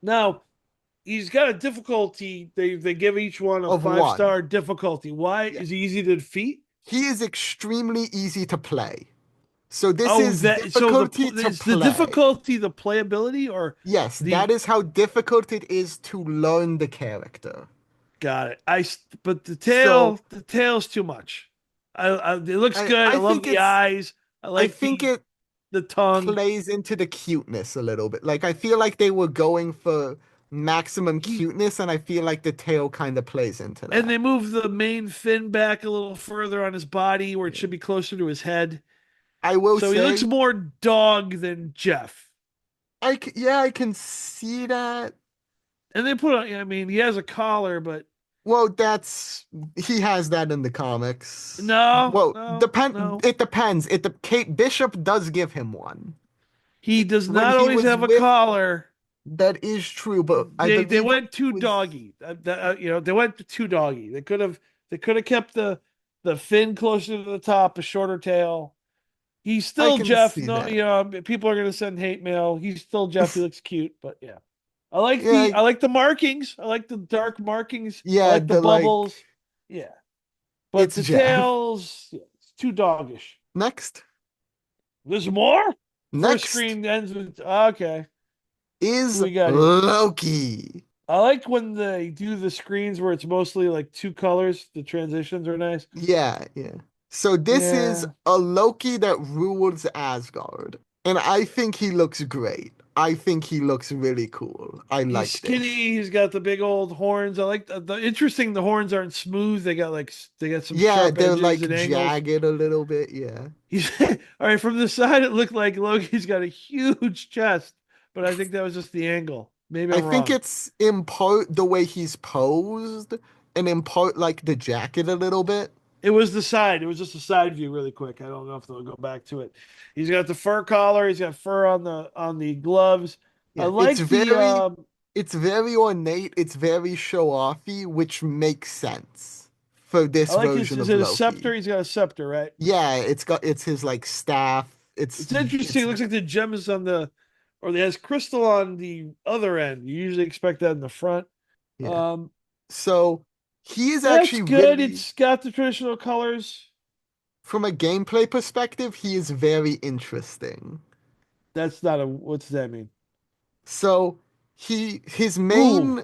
Now, he's got a difficulty. They give each one a Of 5-star difficulty. Why Yeah. is he easy to defeat? He is extremely easy to play. So this Oh, is that so difficulty to is the play. difficulty the playability or Yes, the that is how difficult it is to learn the character. got it. But So the tail's too much. It looks good. I I love think the eyes. I I like think it the tongue. plays into the cuteness a little bit. Like I feel like they were going for maximum He- cuteness, and I feel like the tail kind of plays into that. And they move the main fin back a little further on his body where it should be closer to his head. I will So he say, looks more dog than Jeff. yeah, I can see that. And they put on, I mean, he has a collar, but Well, he has that in the comics. no, Well, no. it depends. Kate Bishop does give him one. He does When not he always was have a with- collar. That is true, but I They believe went too was- doggy. They went too doggy. They could have kept the fin closer to the top, a shorter tail. He's still can Jeff. see No, that. people are gonna send hate mail. He's still Jeff. He looks cute, but yeah. I like Yeah, I like the markings. I like the dark markings. Yeah, I like the like- bubbles. Yeah. But It's the Jeff. tails, yeah, it's too doggish. Next, There's more? First next screen ends with okay. is Who we got here? Loki. I like when they do the screens where it's mostly like two colors. The transitions are nice. Yeah. So this is Yeah. a Loki that rules Asgard, and I think he looks great. I think he looks really cool. I He's like skinny. this. He's got the big old horns. I like the interesting. The horns aren't smooth. They got some Yeah, sharp they're edges like and angles. jagged a little bit. Yeah. He's all right from the side. It looked like Loki's got a huge chest, but I think that was just the angle. Maybe I I'm think wrong. it's in part the way he's posed, and in part like the jacket a little bit. It was the side. It was just a side view, really quick. I don't know if they'll go back to it. He's got the fur collar. He's got fur on the gloves. I Yeah, like it's very ornate, it's very show-offy, which makes sense for this I like version his, of is it a Loki. scepter? He's got a scepter, right? Yeah, it's his like staff. It's interesting. It looks like the gem is on or it has crystal on the other end. You usually expect that in the front. Yeah. So he is That's actually good. really, It's got the traditional colors. from a gameplay perspective, he is very interesting. That's not what's that mean? So his main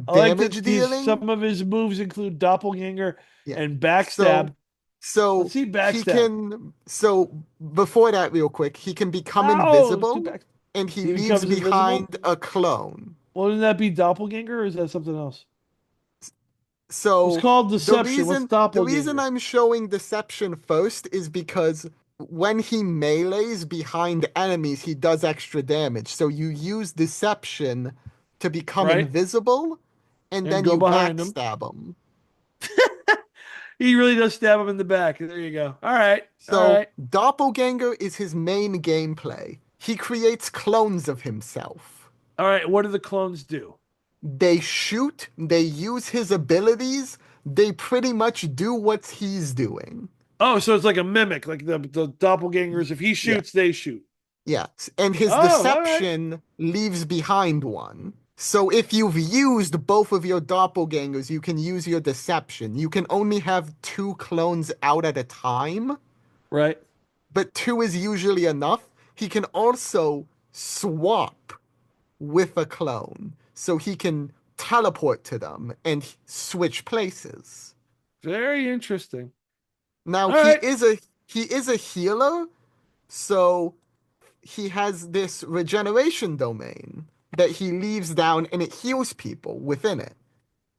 I like damage that dealing. some of his moves include doppelganger Yeah. and backstab. So Let's see he backstab. can. So before that, real quick, he can become Oh, invisible, do back- and he He leaves becomes behind a clone. Wouldn't that be doppelganger or is that something else? So It's called the deception. What's reason doppelganger? I'm showing deception first is because when he melees behind enemies, he does extra damage. So you use deception to become Right. invisible, and then go you behind him. backstab him. He really does stab him in the back. There you go. All right. So All right. doppelganger is his main gameplay. He creates clones of himself. All right. What do the clones do? They shoot, they use his abilities, they pretty much do what he's doing. Oh, so it's like a mimic, like the doppelgangers. If he shoots, they shoot. Yes, and his Oh, all right. deception leaves behind one. So if you've used both of your doppelgangers, you can use your deception. You can only have 2 clones out at a time, Right. but 2 is usually enough. He can also swap with a clone, so he can teleport to them and switch places. Very interesting. Now All right. he is a healer, so he has this regeneration domain that he leaves down, and it heals people within it.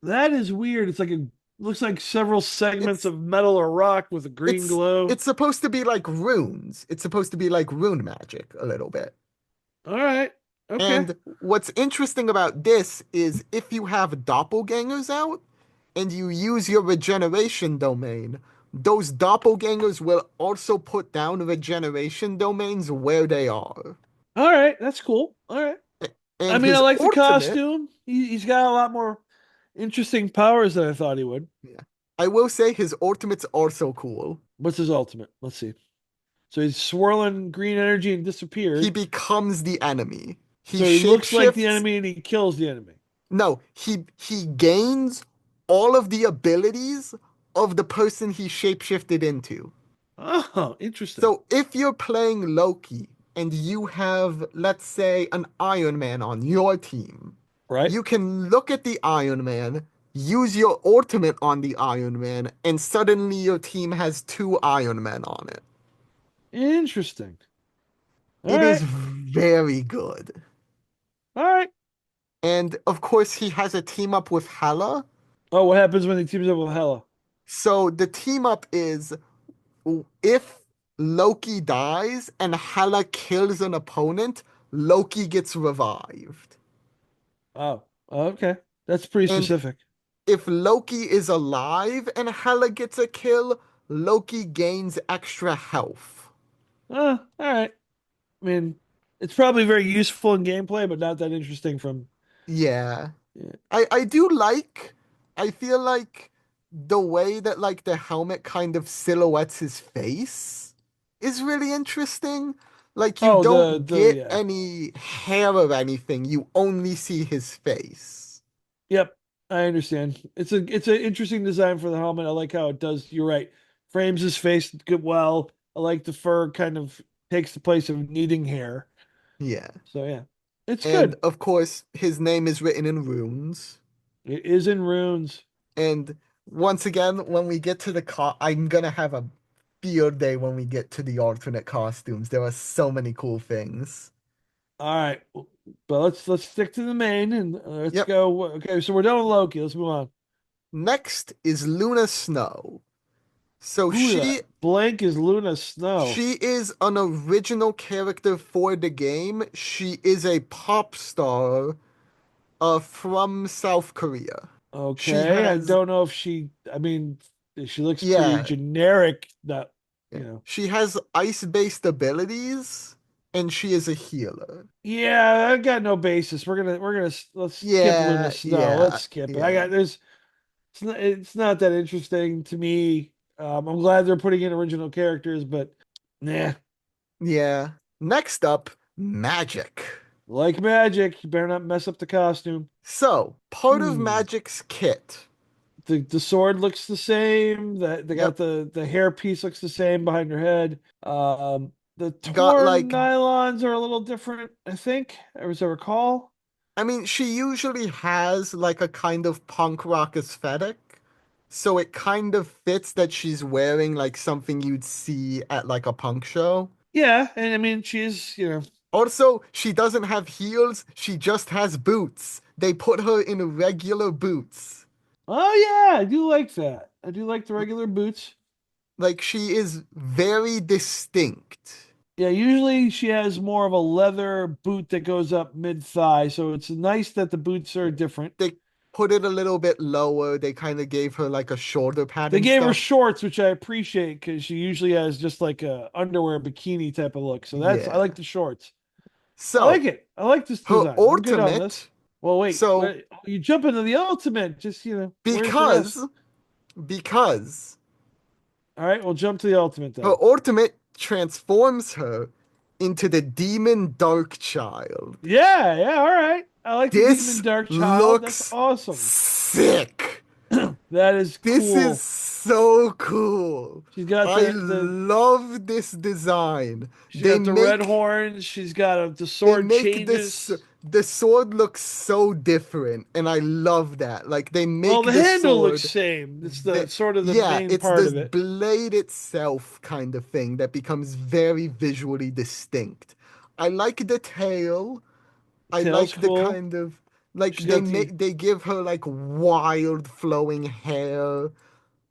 That is weird. It's like looks like several segments of metal or rock with a green glow. It's supposed to be like runes. It's supposed to be like rune magic a little bit. All right. Okay. And what's interesting about this is if you have doppelgangers out and you use your regeneration domain, those doppelgangers will also put down regeneration domains where they are. All right. That's cool. All right. And I mean, I his like the ultimate- costume. He's got a lot more interesting powers than I thought he would. I will say his ultimates are so cool. What's his ultimate? Let's see. So he's swirling green energy and disappears. He becomes the enemy. So he looks like the shapeshifts- enemy and he kills the enemy. No, he gains all of the abilities of the person he shapeshifted into. Oh, interesting. So if you're playing Loki and you have, let's say, an Iron Man on your team, Right? you can look at the Iron Man, use your ultimate on the Iron Man, and suddenly your team has two Iron Men on it. Interesting. All It is right. very good. All right. And of course, he has a team up with Hela. Oh, what happens when he teams up with Hela? So the team up is if Loki dies and Hela kills an opponent, Loki gets revived. Oh, okay. That's pretty And specific. if Loki is alive and Hela gets a kill, Loki gains extra health. All right. I mean, it's probably very useful in gameplay, but not that interesting from. Yeah. Yeah. I do like, I feel like the way that like the helmet kind of silhouettes his face is really interesting. Like you Oh, don't get yeah. any hair or anything, you only see his face. Yep. I understand. It's an interesting design for the helmet. I like how it does. You're right. Frames his face good well. I like the fur kind of takes the place of needing hair. Yeah. So yeah, it's And good. of course, his name is written in runes. It is in runes. And once again, when we get to I'm gonna have a field day when we get to the alternate costumes. There are so many cool things. All right, but let's stick to the main and let's Yep. go. Okay, so we're done with Loki. Let's move on. Next is Luna Snow. So Who the blank is Luna Snow? she is an original character for the game. She is a pop star from South Korea. She Okay, I has don't know if she. I mean, she looks pretty yeah, generic. That yeah. you know. She has ice-based abilities and she is a healer. Yeah, I got no basis. Let's skip Luna Yeah, Snow. Let's yeah, skip it. I yeah. got there's it's not that interesting to me. I'm glad they're putting in original characters, but nah. Yeah. Next up, magic. Like magic, you better not mess up the costume. So, part of Hmm. Magic's kit. The sword looks the same. They got Yep. the hair piece looks the same behind her head. The Got torn like nylons are a little different, I think, as I recall. I mean, she usually has like a kind of punk rock aesthetic. So it kind of fits that she's wearing like something you'd see at like a punk show. Yeah, and I mean she's, Also, she doesn't have heels, she just has boots. They put her in regular boots. oh yeah, I do like that. I do like the regular boots. Like she is very distinct. Yeah, usually she has more of a leather boot that goes up mid-thigh, so it's nice that the boots are different. They put it a little bit lower. They kind of gave her like a shoulder pad They and gave her stuff. shorts, which I appreciate because she usually has just like a underwear bikini type of look. So I Yeah. like the shorts. I like So, it. I like this her design. I'm good on this. ultimate, Well, wait, so you jump into the ultimate. Just, where's the rest? because because All right, we'll jump to the ultimate her then. ultimate transforms her into the demon Dark Child. Yeah, yeah, all right. I like the Demon This Dark Child. That's looks awesome. sick. That is This is cool. so cool. She's got I the love this design. she's got the red horns. She's got the They sword make this changes. the sword look so different, and I love that. Like they Well, make the the handle looks sword same. It's the that sort of the yeah, main it's part this of it. blade itself kind of thing that becomes very visually distinct. I like the tail. I Tail's like the cool. kind of like She's got the they give her like wild flowing hair.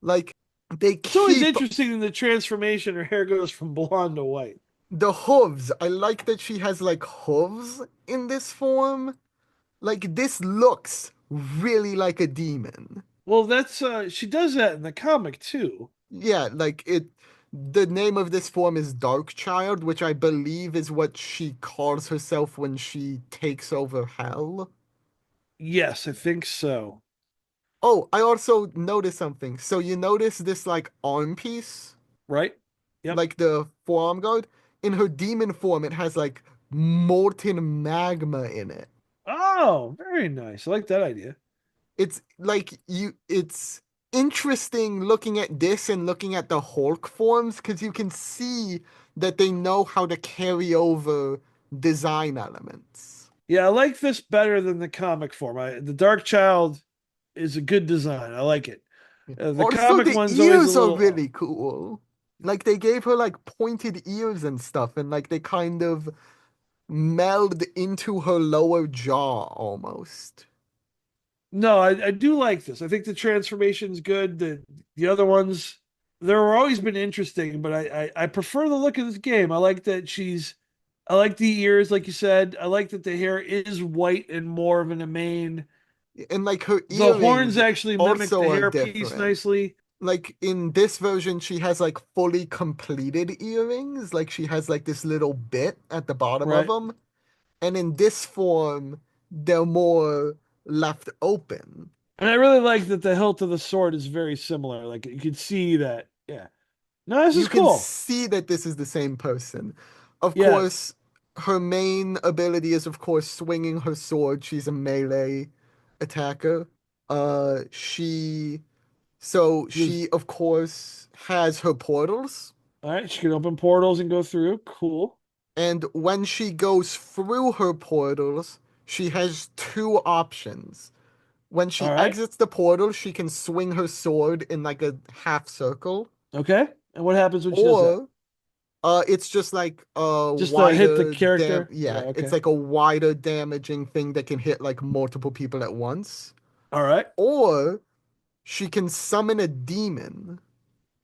Like they It's always keep interesting in the transformation. Her hair goes from blonde to white. the hooves. I like that she has like hooves in this form. Like this looks really like a demon. Well, that's she does that in the comic too. Yeah, like it the name of this form is Dark Child, which I believe is what she calls herself when she takes over hell. Yes, I think so. Oh, I also noticed something. So you notice this like arm piece, Right? Yep. like the forearm guard? In her demon form, it has like molten magma in it. Oh, very nice. I like that idea. It's like it's interesting looking at this and looking at the Hulk forms because you can see that they know how to carry over design elements. Yeah, I like this better than the comic form. The Dark Child is a good design. I like it. The Also, comic the one's always a ears are little. really cool. Like they gave her like pointed ears and stuff, and like they kind of meld into her lower jaw almost. No, I do like this. I think the transformation's good. The other ones, they're always been interesting, but I prefer the look of this game. I like that I like the ears, like you said. I like that the hair is white and more of a mane. And like her The horns earrings actually mimic also the are hairpiece different. nicely. Like in this version, she has like fully completed earrings. Like she has like this little bit at the bottom of Right. them. And in this form, they're more left open. And I really like that the hilt of the sword is very similar. Like you could see that. Yeah. No, this is You can cool. see that this is the same person. Of Yeah. course, her main ability is, of course, swinging her sword. She's a melee attacker. Uh, she, Just she, of course, has her portals. all right. She can open portals and go through. Cool. And when she goes through her portals, she has two options. When All she right. exits the portal, she can swing her sword in like a half circle, Okay. And what happens when she does that? or it's just like a Just to hit the wider character? Yeah. yeah, it's Okay. like a wider damaging thing that can hit like multiple people at once. All right. Or she can summon a demon.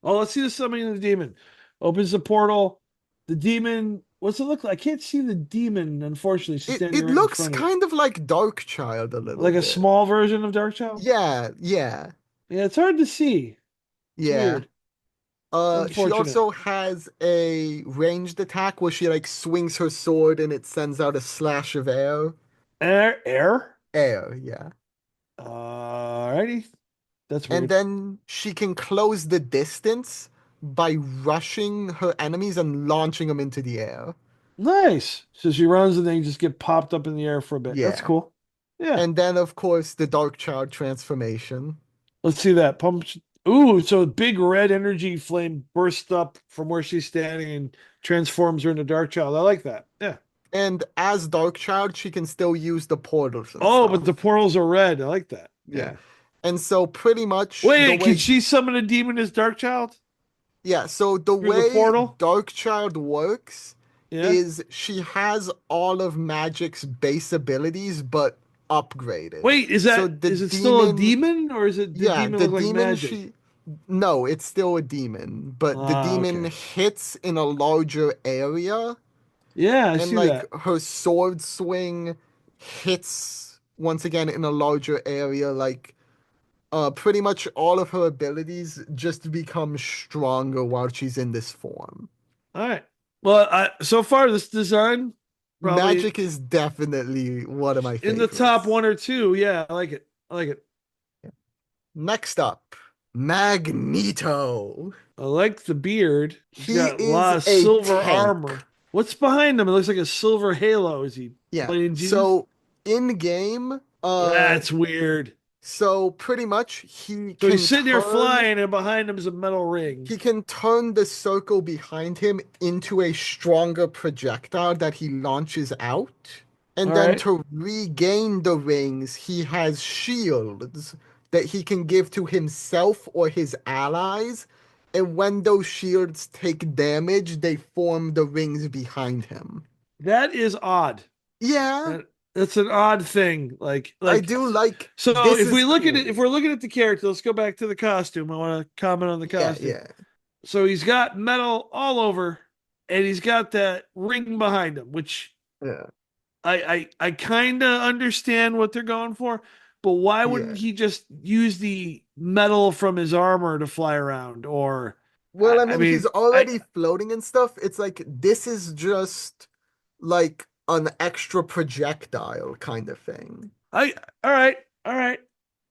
Oh, let's see the summoning of the demon. Opens the portal. The demon. What's it look like? I can't see the demon. Unfortunately, she's standing It right in looks front of it, kind of like Darkchild a little like a bit. small version of Darkchild. Yeah, yeah, Yeah, it's hard to see. It's yeah. weird. It's She unfortunate. also has a ranged attack where she like swings her sword and it sends out a slash of air. Air. Air, yeah. Alrighty. That's And weird. then she can close the distance by rushing her enemies and launching them into the air. Nice. So she runs and then just get popped up in the air for a bit. That's Yeah. cool. Yeah. And then, of course, the Dark Child transformation. Let's see that. Pump. Ooh, so a big red energy flame bursts up from where she's standing and transforms her into Dark Child. I like that. Yeah. And as Dark Child, she can still use the portals and Oh, but the stuff. portals are red. I like that. Yeah. Yeah. And so, pretty much, the Wait, can way she summon a demon as Dark Child Yeah, so the through the way portal? Darkchild works Yeah. is she has all of Magic's base abilities, but upgraded. Wait, So the is it still a demon, demon or is it the yeah, demon the look like demon magic? she, no, it's still a demon, but the Ah, demon okay. hits in a larger area, Yeah, I and see like that. her sword swing hits once again in a larger area, like pretty much all of her abilities just become stronger while she's in this form. All right. Well, so far this design probably Magic is definitely one of my in the top favorites. one or two. Yeah, I like it. I like it. Next up, Magneto. I like the beard. He's He got a is lot of a silver tank. armor. What's behind him? It looks like a silver halo. Is he Yeah. playing Jesus? So in game, That's weird. so pretty much So he's sitting there flying, and behind him is a metal ring. he can turn the circle behind him into a stronger projectile that he launches out. And All then right. to regain the rings, he has shields that he can give to himself or his allies. And when those shields take damage, they form the rings behind him. That is odd. Yeah, That, that's an odd thing. I do like So this if is we look at it, cool. if we're looking at the character, let's go back to the costume. I want to comment on the Yeah, costume. yeah. So he's got metal all over, and he's got that ring behind him, which Yeah. I kind of understand what they're going for, but why Yeah. wouldn't he just use the metal from his armor to fly around? Or Well, I I mean, he's mean, I already floating and stuff. It's like this is just like an extra projectile kind of thing. I all right, all right.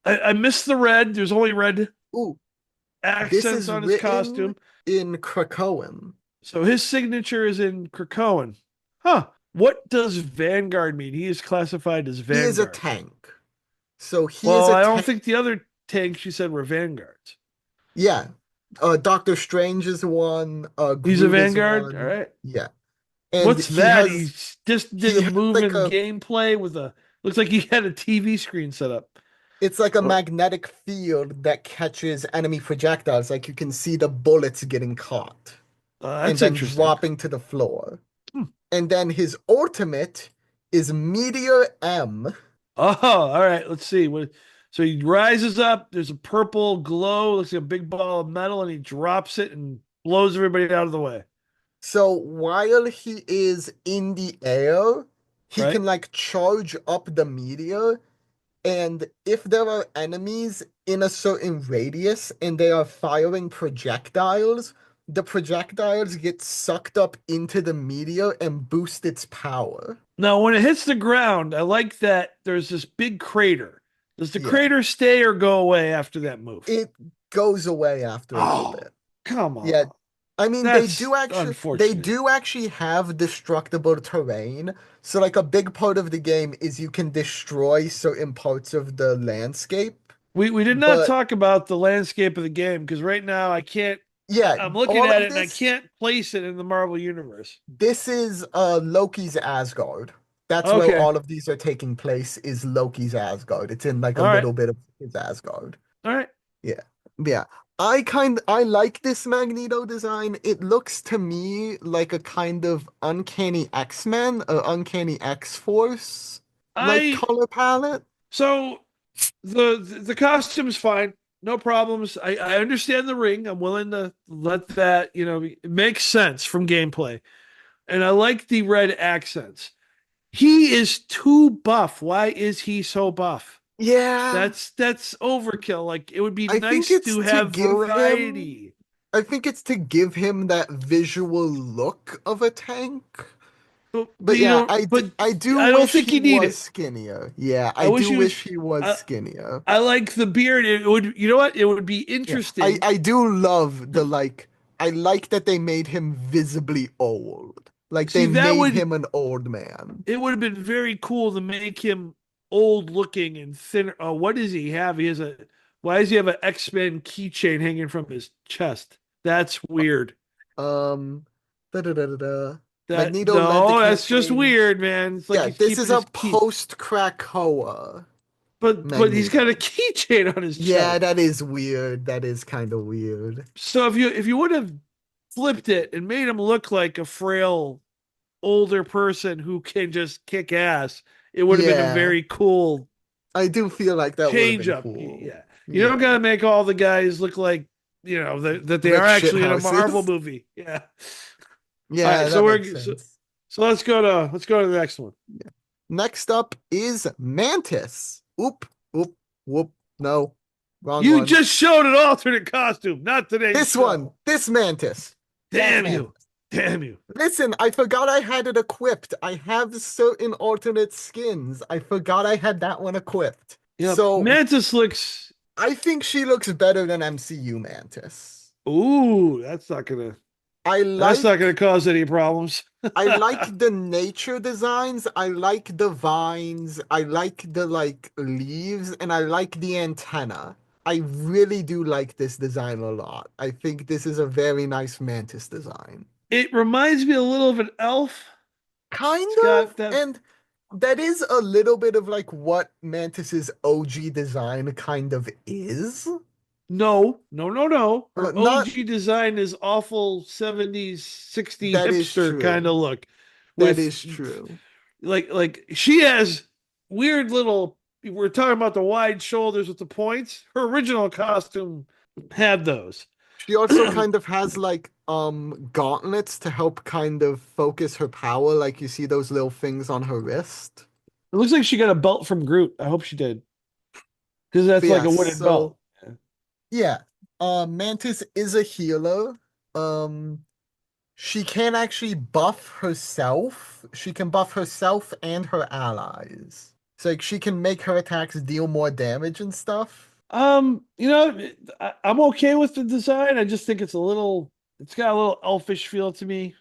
I missed the red. There's only red Ooh, this accents is on his written costume. in Krakoan. So his signature is in Krakoan. Huh. What does Vanguard mean? He is classified as He is a Vanguard. tank. So he is Well, a I don't tank. think the other tanks you said were Vanguards. Yeah. Doctor Strange is one. He's a Groot is Vanguard? All one. right. Yeah. And What's that? He just did he a has like moving a gameplay with a looks like he had a TV screen set up. it's like a Or magnetic field that catches enemy projectiles. Like you can see the bullets getting caught and that's then interesting. dropping to the floor. Hmm. And then his ultimate is Meteor M. Oh, all right. Let's see. So he rises up. There's a purple glow. Looks like a big ball of metal, and he drops it and blows everybody out of the way. So while he is in the air, he Right? can like charge up the meteor. And if there are enemies in a certain radius and they are firing projectiles, the projectiles get sucked up into the meteor and boost its power. Now, when it hits the ground, I like that there's this big crater. Does the Yeah. crater stay or go away after that move? It goes away after a little Oh, bit. come on. Yeah. I mean, That's they unfortunate. do actually have destructible terrain. So like a big part of the game is you can destroy certain parts of the landscape. We did not But talk about the landscape of the game because right now I can't. yeah, I'm looking all at of it and I this can't place it in the Marvel universe. this is Loki's Asgard. That's where Okay. all of these are taking place is Loki's Asgard. It's in like a All right. little bit of his Asgard. All right. Yeah. I like this Magneto design. It looks to me like a kind of uncanny X-Men or uncanny X-Force like I color palette. so the costume's fine. No problems. I understand the ring. I'm willing to let that, it makes sense from gameplay. And I like the red accents. He is too buff. Why is he so buff? Yeah. That's overkill. Like it would be I think nice it's to to have give him variety. I think it's to give him that visual look of a tank. But But you yeah, don't but I do I don't wish think he you need was it. skinnier. Yeah, I I wish do he was wish he was I, skinnier. I like the beard. It would, you know what? It would be Yeah, interesting. I do love the like. I like that they made him visibly old. Like See, they made him an old man. it would have been very cool to make him old looking and thinner. Oh, what does he have? Why does he have an X-Men keychain hanging from his chest? That's weird. Um, da da da da da. That Magneto led the no, that's just campaign. weird, man. It's like Yeah, he's this is keeping a his key, post Krakoa but he's got a Magneto. keychain on his Yeah, chest. that is weird. That is kind of weird. So if you would have flipped it and made him look like a frail older person who can just kick ass, it would have been a Yeah, very cool I do feel like that would have change been up. cool. Yeah. You don't got Yeah, to make all the guys look like, that they are rich shit actually in a Marvel houses. movie. Yeah. All Yeah, right. So that makes so, sense. so let's go to the next one. Next up is Mantis. Oop, oop, whoop. No, wrong You one. just showed an alternate costume, not today's This show. one, this Mantis. Damn That you. Mantis. Damn you. Listen, I forgot I had it equipped. I have certain alternate skins. I forgot I had that one equipped. Yep. So Mantis looks. I think she looks better than MCU Mantis. Ooh, that's not gonna. I That's not like gonna cause any problems. I like the nature designs. I like the vines. I like the like leaves, and I like the antenna. I really do like this design a lot. I think this is a very nice Mantis design. It reminds me a little of an elf. Kind It's got of, that. and that is a little bit of like what Mantis's OG design kind of is. No, no, no, no. Her Not OG design is awful 70s, 60s that is hipster kind true. of look. That With is true. like she has weird little, we're talking about the wide shoulders with the points. Her original costume had those. She also kind of has like gauntlets to help kind of focus her power, like you see those little things on her wrist. It looks like she got a belt from Groot. I hope she did. Because that's But like yeah, a wooden belt. so yeah, Mantis is a healer. Um, she can actually buff herself. She can buff herself and her allies. So like she can make her attacks deal more damage and stuff. I'm okay with the design. I just think it's got a little elfish feel to me.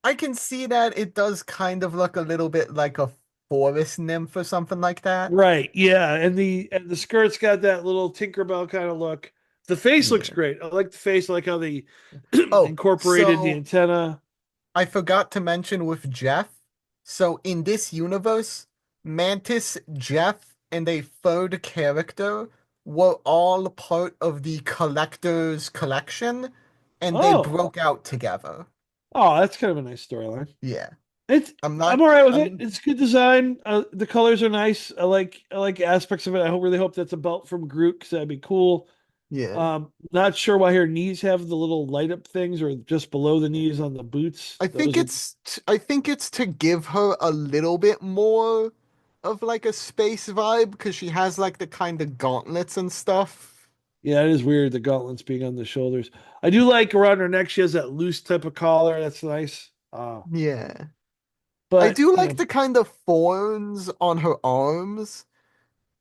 I can see that it does kind of look a little bit like a forest nymph or something like that. Right. Yeah. And the skirt's got that little Tinkerbell kind of look. The face looks Yeah. great. I like the face. I like how they Oh, incorporated the so antenna. I forgot to mention with Jeff. So in this universe, Mantis, Jeff, and a third character were all part of the Collector's collection, and they Oh. broke out together. Oh, that's kind of a nice storyline. Yeah. It's I'm I'm not all right with it. I'm It's good design. The colors are nice. I like aspects of it. Really hope that's a belt from Groot because that'd be cool. yeah. Not sure why her knees have the little light up things or just below the knees on the boots. Those are I think it's to give her a little bit more of like a space vibe because she has like the kind of gauntlets and stuff. Yeah, it is weird the gauntlets being on the shoulders. I do like around her neck she has that loose type of collar. That's nice. Yeah. I But do like the kind of thorns on her arms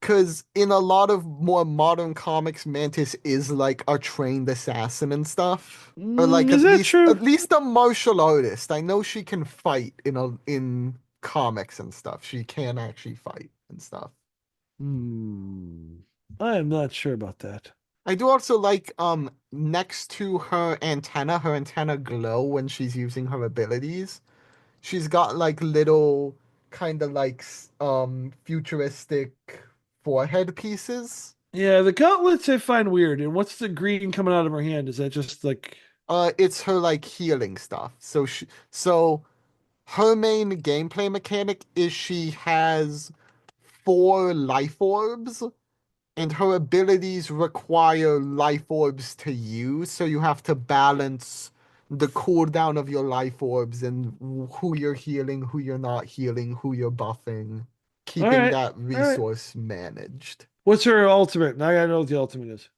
because in a lot of more modern comics, Mantis is like a trained assassin and stuff. Or like is that at true? least a martial artist. I know she can fight in comics and stuff. She can actually fight and stuff. Hmm. I am not sure about that. I do also like next to her antenna glow when she's using her abilities. She's got like little kind of like futuristic forehead pieces. Yeah, the gauntlets I find weird. And what's the green coming out of her hand? Is that just like It's her like healing stuff. So her main gameplay mechanic is she has four life orbs and her abilities require life orbs to use, so you have to balance the cooldown of your life orbs and who you're healing, who you're not healing, who you're buffing, all keeping right, that all right. resource managed. What's her ultimate? Now I gotta know what the ultimate is.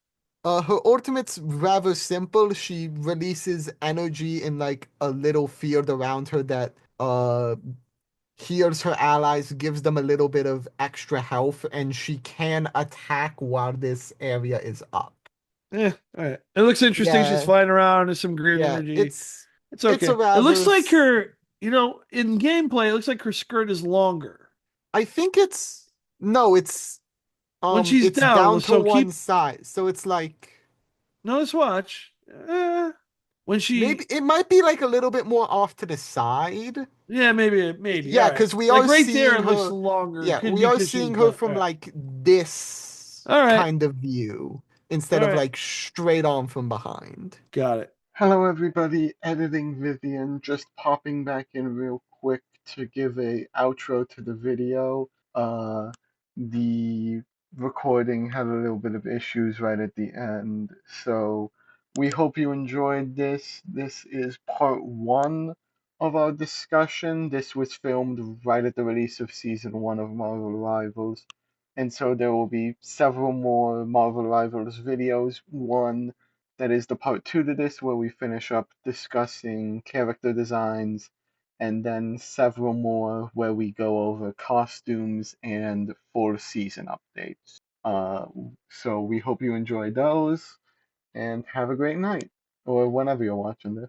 Her ultimate's rather simple. She releases energy in like a little field around her that heals her allies, gives them a little bit of extra health, and she can attack while this area is up. All right. It looks interesting. She's Yeah, flying around. There's some green yeah, energy. It's it's a okay. It looks rather. like in gameplay, it looks like her skirt is longer. I think it's no, When she's it's down, down to so one keep side, so it's like no, let's watch. When maybe she it might be like a little bit more off to the side. Yeah, maybe. All Yeah, right. because we Like are right there seeing it looks her. longer. It Yeah, could we be are because she's seeing her butt. from like this All right. kind of view All instead of right. like straight on from behind. Got it. Hello, everybody. Editing Vivian, just popping back in real quick to give a outro to the video. The recording had a little bit of issues right at the end, so we hope you enjoyed this. This is part one of our discussion. This was filmed right at the release of season one of Marvel Rivals, and so there will be several more Marvel Rivals videos. One that is the part two to this, where we finish up discussing character designs, and then several more where we go over costumes and full season updates. So we hope you enjoy those, and have a great night, or whenever you're watching this.